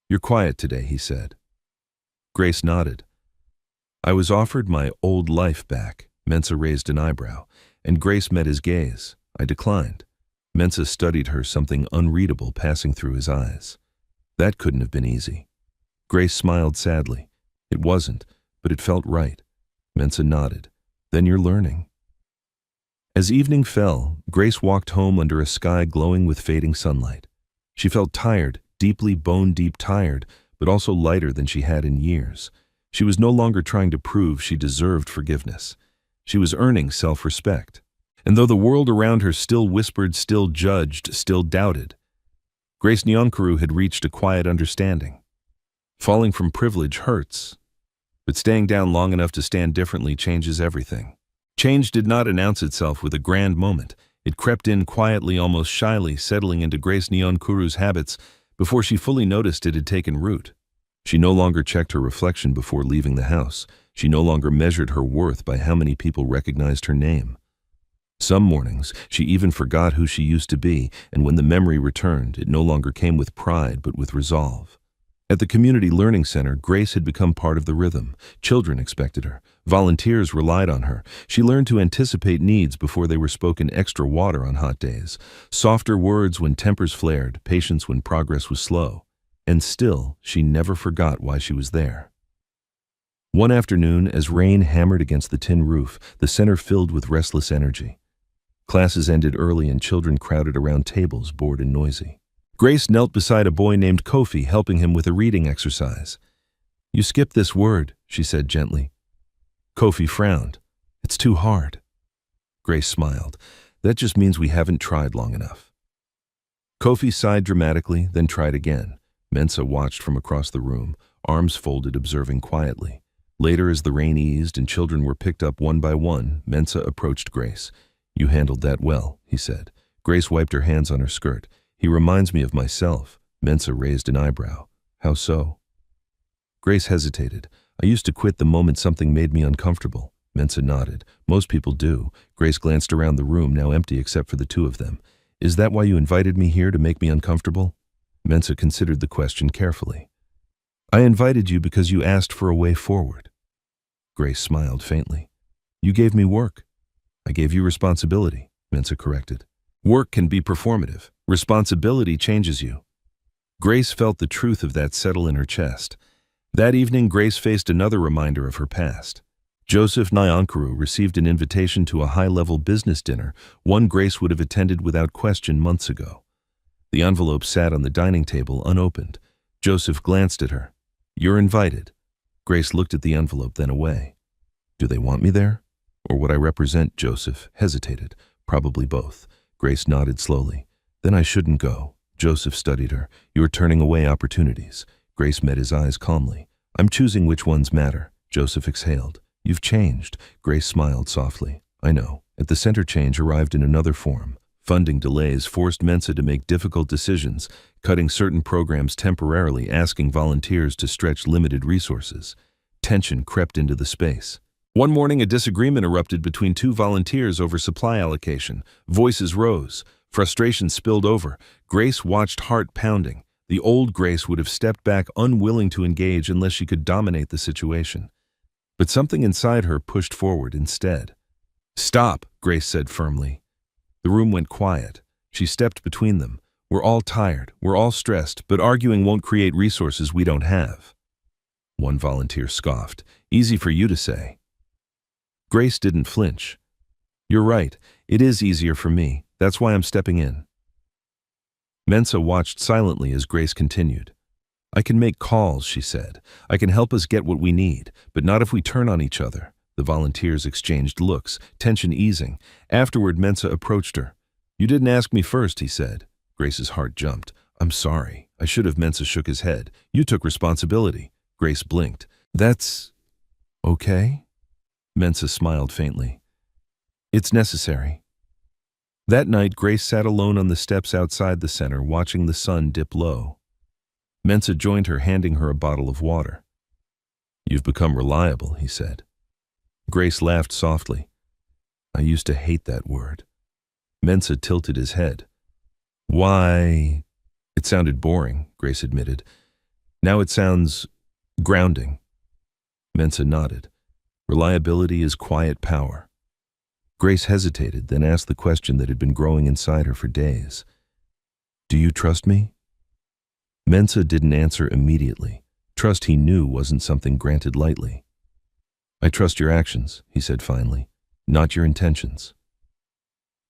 You're quiet today, he said. Grace nodded. I was offered my old life back. Mensa raised an eyebrow, and Grace met his gaze. I declined. Mensa studied her, something unreadable passing through his eyes. That couldn't have been easy. Grace smiled sadly. It wasn't, but it felt right. Mensa nodded. Then you're learning. As evening fell, Grace walked home under a sky glowing with fading sunlight. She felt tired, deeply bone-deep tired, but also lighter than she had in years. She was no longer trying to prove she deserved forgiveness. She was earning self-respect. And though the world around her still whispered, still judged, still doubted, Grace Nyankuru had reached a quiet understanding. Falling from privilege hurts. But staying down long enough to stand differently changes everything. Change did not announce itself with a grand moment. It crept in quietly, almost shyly, settling into Grace Nyankuru's habits before she fully noticed it had taken root. She no longer checked her reflection before leaving the house. She no longer measured her worth by how many people recognized her name. Some mornings, she even forgot who she used to be, and when the memory returned, it no longer came with pride but with resolve. At the Community Learning Center, Grace had become part of the rhythm. Children expected her. Volunteers relied on her. She learned to anticipate needs before they were spoken extra water on hot days. Softer words when tempers flared, patience when progress was slow. And still, she never forgot why she was there. One afternoon, as rain hammered against the tin roof, the center filled with restless energy. Classes ended early and children crowded around tables, bored and noisy. Grace knelt beside a boy named Kofi, helping him with a reading exercise. "You skipped this word," she said gently. Kofi frowned. "It's too hard." Grace smiled. "That just means we haven't tried long enough." Kofi sighed dramatically, then tried again. Mensa watched from across the room, arms folded, observing quietly. Later, as the rain eased and children were picked up one by one, Mensa approached Grace. "You handled that well," he said. Grace wiped her hands on her skirt. "He reminds me of myself." Mensa raised an eyebrow. "How so?" Grace hesitated. "I used to quit the moment something made me uncomfortable." Mensa nodded. "Most people do." Grace glanced around the room, now empty except for the two of them. "Is that why you invited me here, to make me uncomfortable?" Mensa considered the question carefully. "I invited you because you asked for a way forward." Grace smiled faintly. "You gave me work." "I gave you responsibility," Mensa corrected. "Work can be performative. Responsibility changes you." Grace felt the truth of that settle in her chest. That evening, Grace faced another reminder of her past. Joseph Nyankuru received an invitation to a high-level business dinner, one Grace would have attended without question months ago. The envelope sat on the dining table, unopened. Joseph glanced at her. "You're invited." Grace looked at the envelope, then away. "Do they want me there? Or what I represent?" Joseph hesitated. "Probably both." Grace nodded slowly. "Then I shouldn't go." Joseph studied her. "You're turning away opportunities." Grace met his eyes calmly. "I'm choosing which ones matter." Joseph exhaled. "You've changed." Grace smiled softly. "I know." At the center, change arrived in another form. Funding delays forced Mensa to make difficult decisions, cutting certain programs temporarily, asking volunteers to stretch limited resources. Tension crept into the space. One morning, a disagreement erupted between two volunteers over supply allocation. Voices rose. Frustration spilled over. Grace watched, heart pounding. The old Grace would have stepped back, unwilling to engage unless she could dominate the situation. But something inside her pushed forward instead. "Stop," Grace said firmly. The room went quiet. She stepped between them. "We're all tired, we're all stressed, but arguing won't create resources we don't have." One volunteer scoffed. "Easy for you to say." Grace didn't flinch. "You're right, it is easier for me. That's why I'm stepping in." Mensa watched silently as Grace continued. "I can make calls," she said. "I can help us get what we need, but not if we turn on each other." The volunteers exchanged looks, tension easing. Afterward, Mensa approached her. "You didn't ask me first," he said. Grace's heart jumped. "I'm sorry. I should have." Mensa shook his head. "You took responsibility." Grace blinked. "That's okay?" Mensa smiled faintly. "It's necessary." That night, Grace sat alone on the steps outside the center, watching the sun dip low. Mensa joined her, handing her a bottle of water. "You've become reliable," he said. Grace laughed softly. "I used to hate that word." Mensa tilted his head. "Why?" "It sounded boring," Grace admitted. "Now it sounds grounding." Mensa nodded. "Reliability is quiet power." Grace hesitated, then asked the question that had been growing inside her for days. "Do you trust me?" Mensa didn't answer immediately. Trust, he knew, wasn't something granted lightly. "I trust your actions," he said finally, "not your intentions."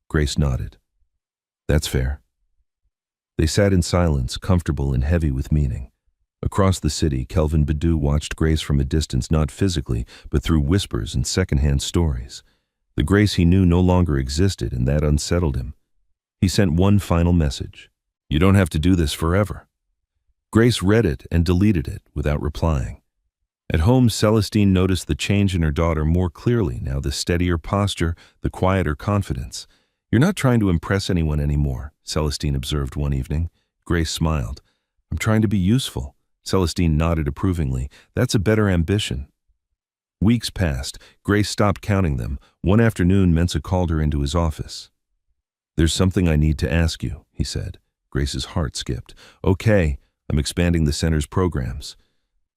Grace nodded. "That's fair." They sat in silence, comfortable and heavy with meaning. Across the city, Kelvin Badu watched Grace from a distance, not physically, but through whispers and secondhand stories. The Grace he knew no longer existed, and that unsettled him. He sent one final message. "You don't have to do this forever." Grace read it and deleted it without replying. At home, Celestine noticed the change in her daughter more clearly now, the steadier posture, the quieter confidence. "You're not trying to impress anyone anymore," Celestine observed one evening. Grace smiled. "I'm trying to be useful." Celestine nodded approvingly. "That's a better ambition." Weeks passed. Grace stopped counting them. One afternoon, Mensah called her into his office. "There's something I need to ask you," he said. Grace's heart skipped. "Okay, I'm expanding the center's programs."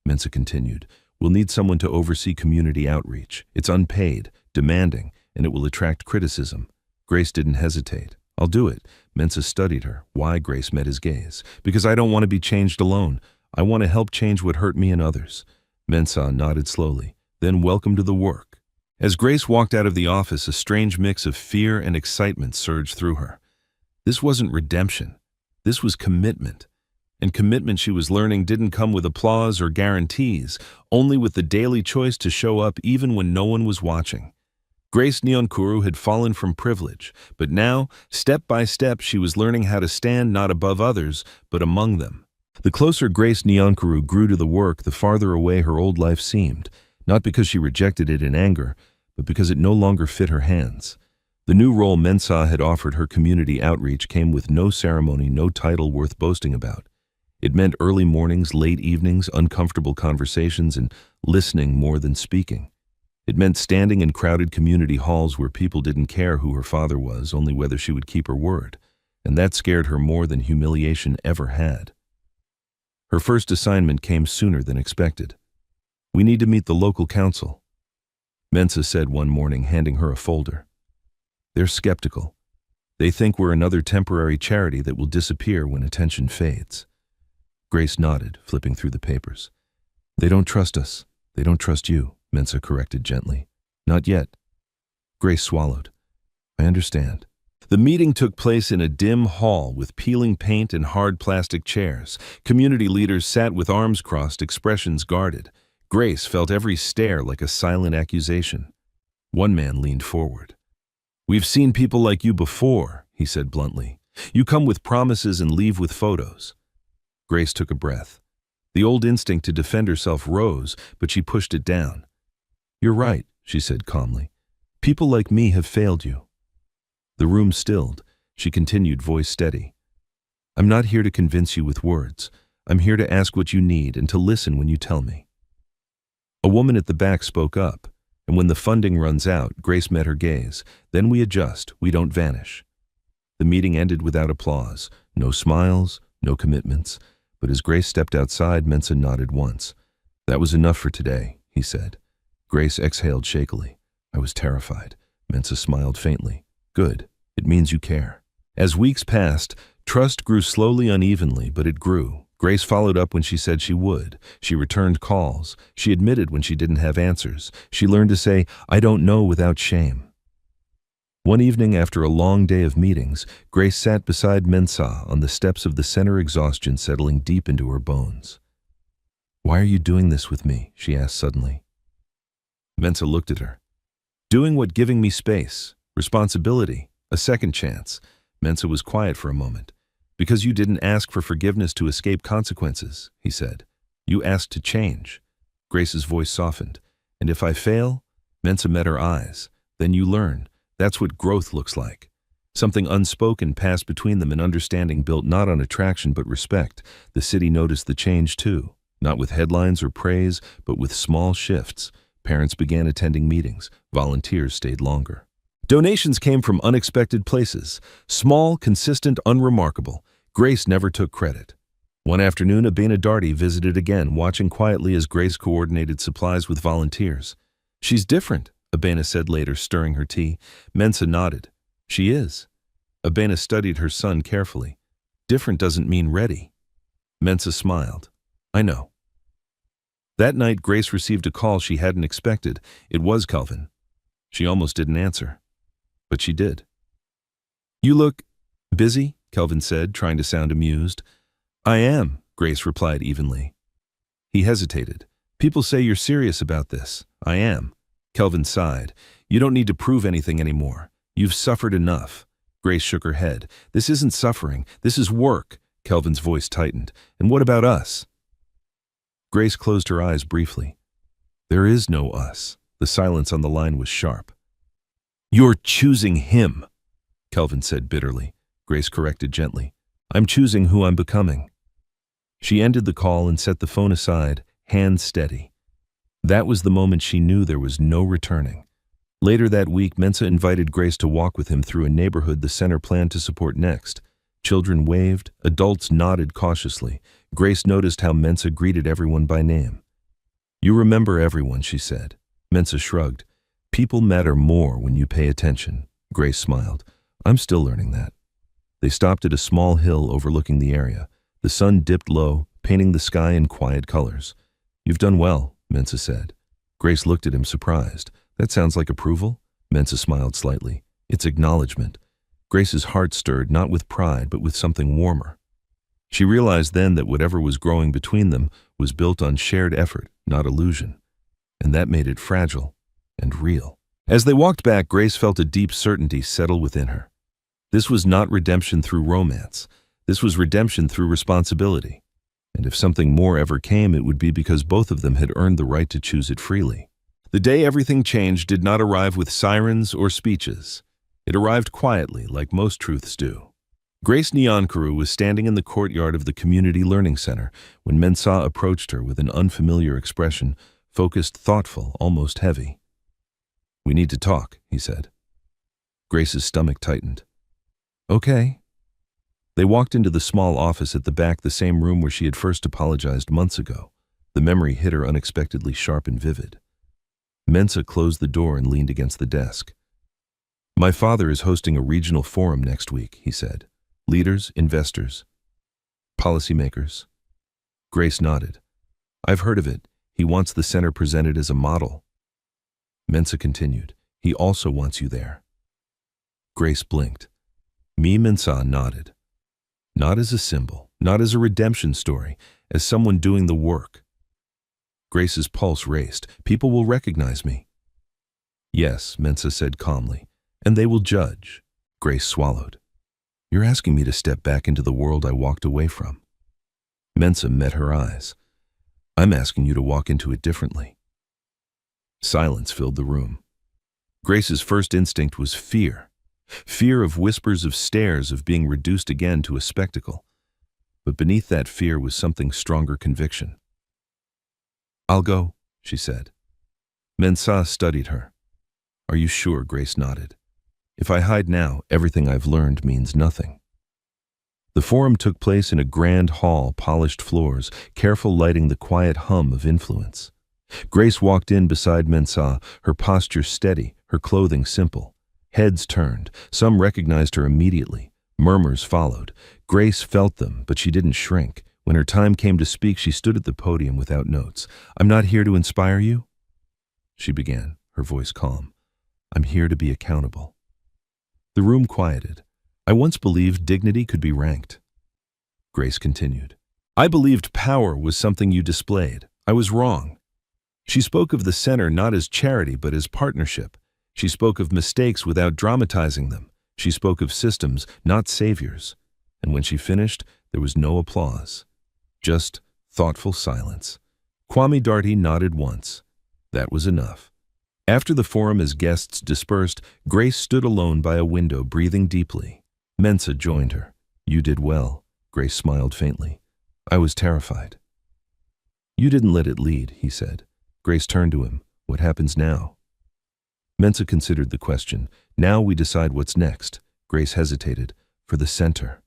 Mensah continued. "We'll need someone to oversee community outreach. It's unpaid, demanding, and it will attract criticism." Grace didn't hesitate. "I'll do it." Mensah studied her. Why? Grace met his gaze. "Because I don't want to be changed alone. I want to help change what hurt me and others." Mensah nodded slowly. "Then welcome to the work." As Grace walked out of the office, a strange mix of fear and excitement surged through her. This wasn't redemption. This was commitment. And commitment, she was learning, didn't come with applause or guarantees, only with the daily choice to show up even when no one was watching. Grace Nyonkuru had fallen from privilege, but now, step by step, she was learning how to stand not above others, but among them. The closer Grace Nyonkuru grew to the work, the farther away her old life seemed, not because she rejected it in anger, but because it no longer fit her hands. The new role Mensah had offered her, community outreach, came with no ceremony, no title worth boasting about. It meant early mornings, late evenings, uncomfortable conversations, and listening more than speaking. It meant standing in crowded community halls where people didn't care who her father was, only whether she would keep her word. And that scared her more than humiliation ever had. Her first assignment came sooner than expected. "We need to meet the local council," Mensah said one morning, handing her a folder. "They're skeptical. They think we're another temporary charity that will disappear when attention fades." Grace nodded, flipping through the papers. "They don't trust us. They don't trust you," Mensah corrected gently. "Not yet." Grace swallowed. "I understand." The meeting took place in a dim hall with peeling paint and hard plastic chairs. Community leaders sat with arms crossed, expressions guarded. Grace felt every stare like a silent accusation. One man leaned forward. "We've seen people like you before," he said bluntly. "You come with promises and leave with photos." Grace took a breath. The old instinct to defend herself rose, but she pushed it down. "You're right," she said calmly. "People like me have failed you." The room stilled. She continued, voice steady. "I'm not here to convince you with words. I'm here to ask what you need and to listen when you tell me." A woman at the back spoke up, and when the funding runs out, Grace met her gaze. "Then we adjust, we don't vanish." The meeting ended without applause. No smiles, no commitments. But as Grace stepped outside, Mensah nodded once. "That was enough for today," he said. Grace exhaled shakily. "I was terrified." Mensah smiled faintly. "Good. It means you care." As weeks passed, trust grew slowly, unevenly, but it grew. Grace followed up when she said she would. She returned calls. She admitted when she didn't have answers. She learned to say, "I don't know," without shame. One evening, after a long day of meetings, Grace sat beside Mensah on the steps of the center, exhaustion settling deep into her bones. "Why are you doing this with me?" she asked suddenly. Mensah looked at her. "Doing what? Giving me space, responsibility, a second chance." Mensah was quiet for a moment. "Because you didn't ask for forgiveness to escape consequences," he said. "You asked to change." Grace's voice softened. "And if I fail?" Mensah met her eyes. "Then you learn. That's what growth looks like." Something unspoken passed between them, an understanding built not on attraction but respect. The city noticed the change too, not with headlines or praise, but with small shifts. Parents began attending meetings. Volunteers stayed longer. Donations came from unexpected places. Small, consistent, unremarkable. Grace never took credit. One afternoon, Abena Darty visited again, watching quietly as Grace coordinated supplies with volunteers. "She's different," Abena said later, stirring her tea. Mensah nodded. "She is." Abena studied her son carefully. "Different doesn't mean ready." Mensah smiled. "I know." That night, Grace received a call she hadn't expected. It was Kelvin. She almost didn't answer, but she did. "You look busy," Kelvin said, trying to sound amused. "I am," Grace replied evenly. He hesitated. "People say you're serious about this." "I am." Kelvin sighed. "You don't need to prove anything anymore. You've suffered enough." Grace shook her head. "This isn't suffering. This is work." Kelvin's voice tightened. "And what about us?" Grace closed her eyes briefly. There is no us. The silence on the line was sharp. You're choosing him, Kelvin said bitterly. Grace corrected gently. I'm choosing who I'm becoming. She ended the call and set the phone aside, hands steady. That was the moment she knew there was no returning. Later that week, Mensa invited Grace to walk with him through a neighborhood the center planned to support next. Children waved, adults nodded cautiously. Grace noticed how Mensa greeted everyone by name. You remember everyone, she said. Mensa shrugged. People matter more when you pay attention. Grace smiled. I'm still learning that. They stopped at a small hill overlooking the area. The sun dipped low, painting the sky in quiet colors. You've done well, Mensa said. Grace looked at him surprised. That sounds like approval? Mensa smiled slightly. It's acknowledgement. Grace's heart stirred not with pride but with something warmer. She realized then that whatever was growing between them was built on shared effort, not illusion. And that made it fragile and real. As they walked back, Grace felt a deep certainty settle within her. This was not redemption through romance. This was redemption through responsibility. And if something more ever came, it would be because both of them had earned the right to choose it freely. The day everything changed did not arrive with sirens or speeches. It arrived quietly, like most truths do. Grace Nyankuru was standing in the courtyard of the Community Learning Center when Mensa approached her with an unfamiliar expression, focused, thoughtful, almost heavy. We need to talk, he said. Grace's stomach tightened. Okay. They walked into the small office at the back, the same room where she had first apologized months ago. The memory hit her unexpectedly sharp and vivid. Mensa closed the door and leaned against the desk. My father is hosting a regional forum next week, he said. Leaders, investors, policymakers. Grace nodded. I've heard of it. He wants the center presented as a model. Mensa continued. He also wants you there. Grace blinked. Mensa nodded. Not as a symbol, not as a redemption story, as someone doing the work. Grace's pulse raced. People will recognize me. Yes, Mensa said calmly, and they will judge. Grace swallowed. You're asking me to step back into the world I walked away from. Mensa met her eyes. I'm asking you to walk into it differently. Silence filled the room. Grace's first instinct was fear. Fear of whispers, of stares, of being reduced again to a spectacle. But beneath that fear was something stronger: conviction. I'll go, she said. Mensa studied her. Are you sure? Grace nodded. If I hide now, everything I've learned means nothing. The forum took place in a grand hall, polished floors, careful lighting, the quiet hum of influence. Grace walked in beside Mensa, her posture steady, her clothing simple. Heads turned. Some recognized her immediately. Murmurs followed. Grace felt them, but she didn't shrink. When her time came to speak, she stood at the podium without notes. I'm not here to inspire you, she began, her voice calm. I'm here to be accountable. The room quieted. I once believed dignity could be ranked. Grace continued. I believed power was something you displayed. I was wrong. She spoke of the center not as charity but as partnership. She spoke of mistakes without dramatizing them. She spoke of systems, not saviors. And when she finished, there was no applause. Just thoughtful silence. Kwame Darty nodded once. That was enough. After the forum, as guests dispersed, Grace stood alone by a window, breathing deeply. Mensa joined her. You did well, Grace smiled faintly. I was terrified. You didn't let it lead, he said. Grace turned to him. What happens now? Mensa considered the question. Now we decide what's next. Grace hesitated. For the center.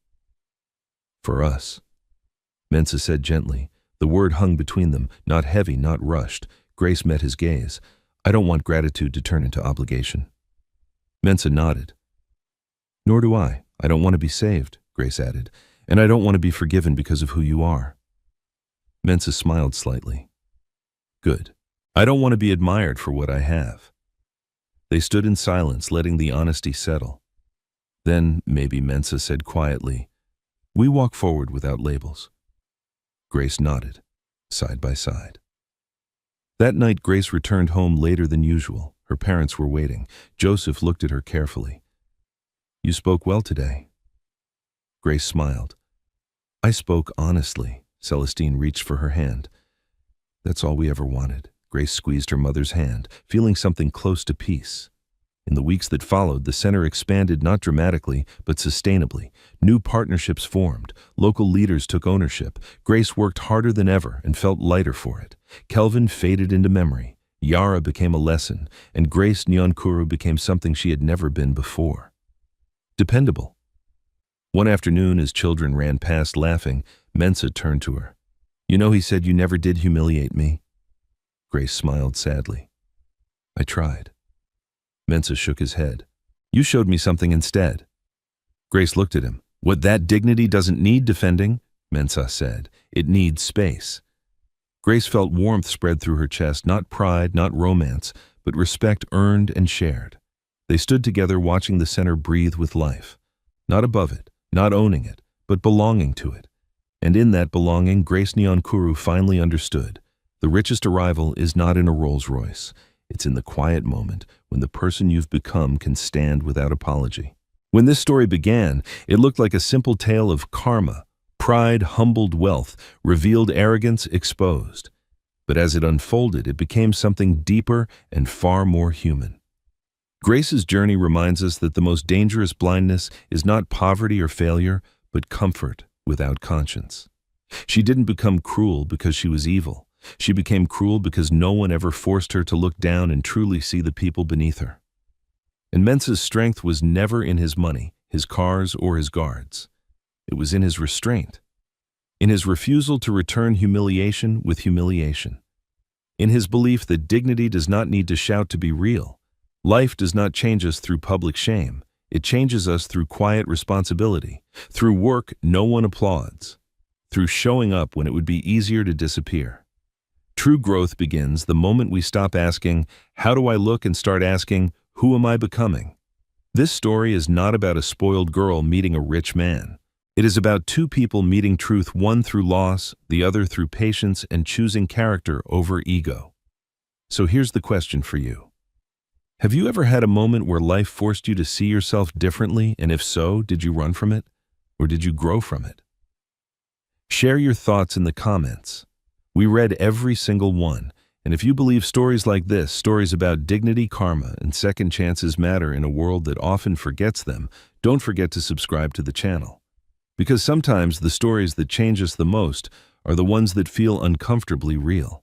For us. Mensa said gently. The word hung between them, not heavy, not rushed. Grace met his gaze. I don't want gratitude to turn into obligation. Mensa nodded. Nor do I. I don't want to be saved, Grace added. And I don't want to be forgiven because of who you are. Mensa smiled slightly. Good. I don't want to be admired for what I have. They stood in silence, letting the honesty settle. Then, maybe, Mensa said quietly, we walk forward without labels. Grace nodded, side by side. That night, Grace returned home later than usual. Her parents were waiting. Joseph looked at her carefully. You spoke well today. Grace smiled. I spoke honestly. Celestine reached for her hand. That's all we ever wanted. Grace squeezed her mother's hand, feeling something close to peace. In the weeks that followed, the center expanded not dramatically, but sustainably. New partnerships formed. Local leaders took ownership. Grace worked harder than ever and felt lighter for it. Kelvin faded into memory. Yara became a lesson, and Grace Nyonkuru became something she had never been before. Dependable. One afternoon, as children ran past laughing, Mensa turned to her. "You know, he said you never did humiliate me." Grace smiled sadly. "I tried." Mensa shook his head. "You showed me something instead." Grace looked at him. "What that dignity doesn't need defending," Mensa said. "It needs space." Grace felt warmth spread through her chest, not pride, not romance, but respect earned and shared. They stood together watching the center breathe with life. Not above it, not owning it, but belonging to it. And in that belonging, Grace Nyonkuru finally understood. The richest arrival is not in a Rolls-royce. It's in the quiet moment when the person you've become can stand without apology. When this story began, it looked like a simple tale of karma. Pride humbled wealth, revealed arrogance exposed. But as it unfolded, it became something deeper and far more human. Grace's journey reminds us that the most dangerous blindness is not poverty or failure, but comfort without conscience. She didn't become cruel because she was evil. She became cruel because no one ever forced her to look down and truly see the people beneath her. And Mensa's strength was never in his money, his cars, or his guards. It was in his restraint, in his refusal to return humiliation with humiliation, in his belief that dignity does not need to shout to be real. Life does not change us through public shame. It changes us through quiet responsibility, through work no one applauds, through showing up when it would be easier to disappear. True growth begins the moment we stop asking, "How do I look?" and start asking, "Who am I becoming?" This story is not about a spoiled girl meeting a rich man. It is about two people meeting truth, one through loss, the other through patience, and choosing character over ego. So here's the question for you. Have you ever had a moment where life forced you to see yourself differently, and if so, did you run from it, or did you grow from it? Share your thoughts in the comments. We read every single one, and if you believe stories like this, stories about dignity, karma, and second chances matter in a world that often forgets them, don't forget to subscribe to the channel. Because sometimes the stories that change us the most are the ones that feel uncomfortably real.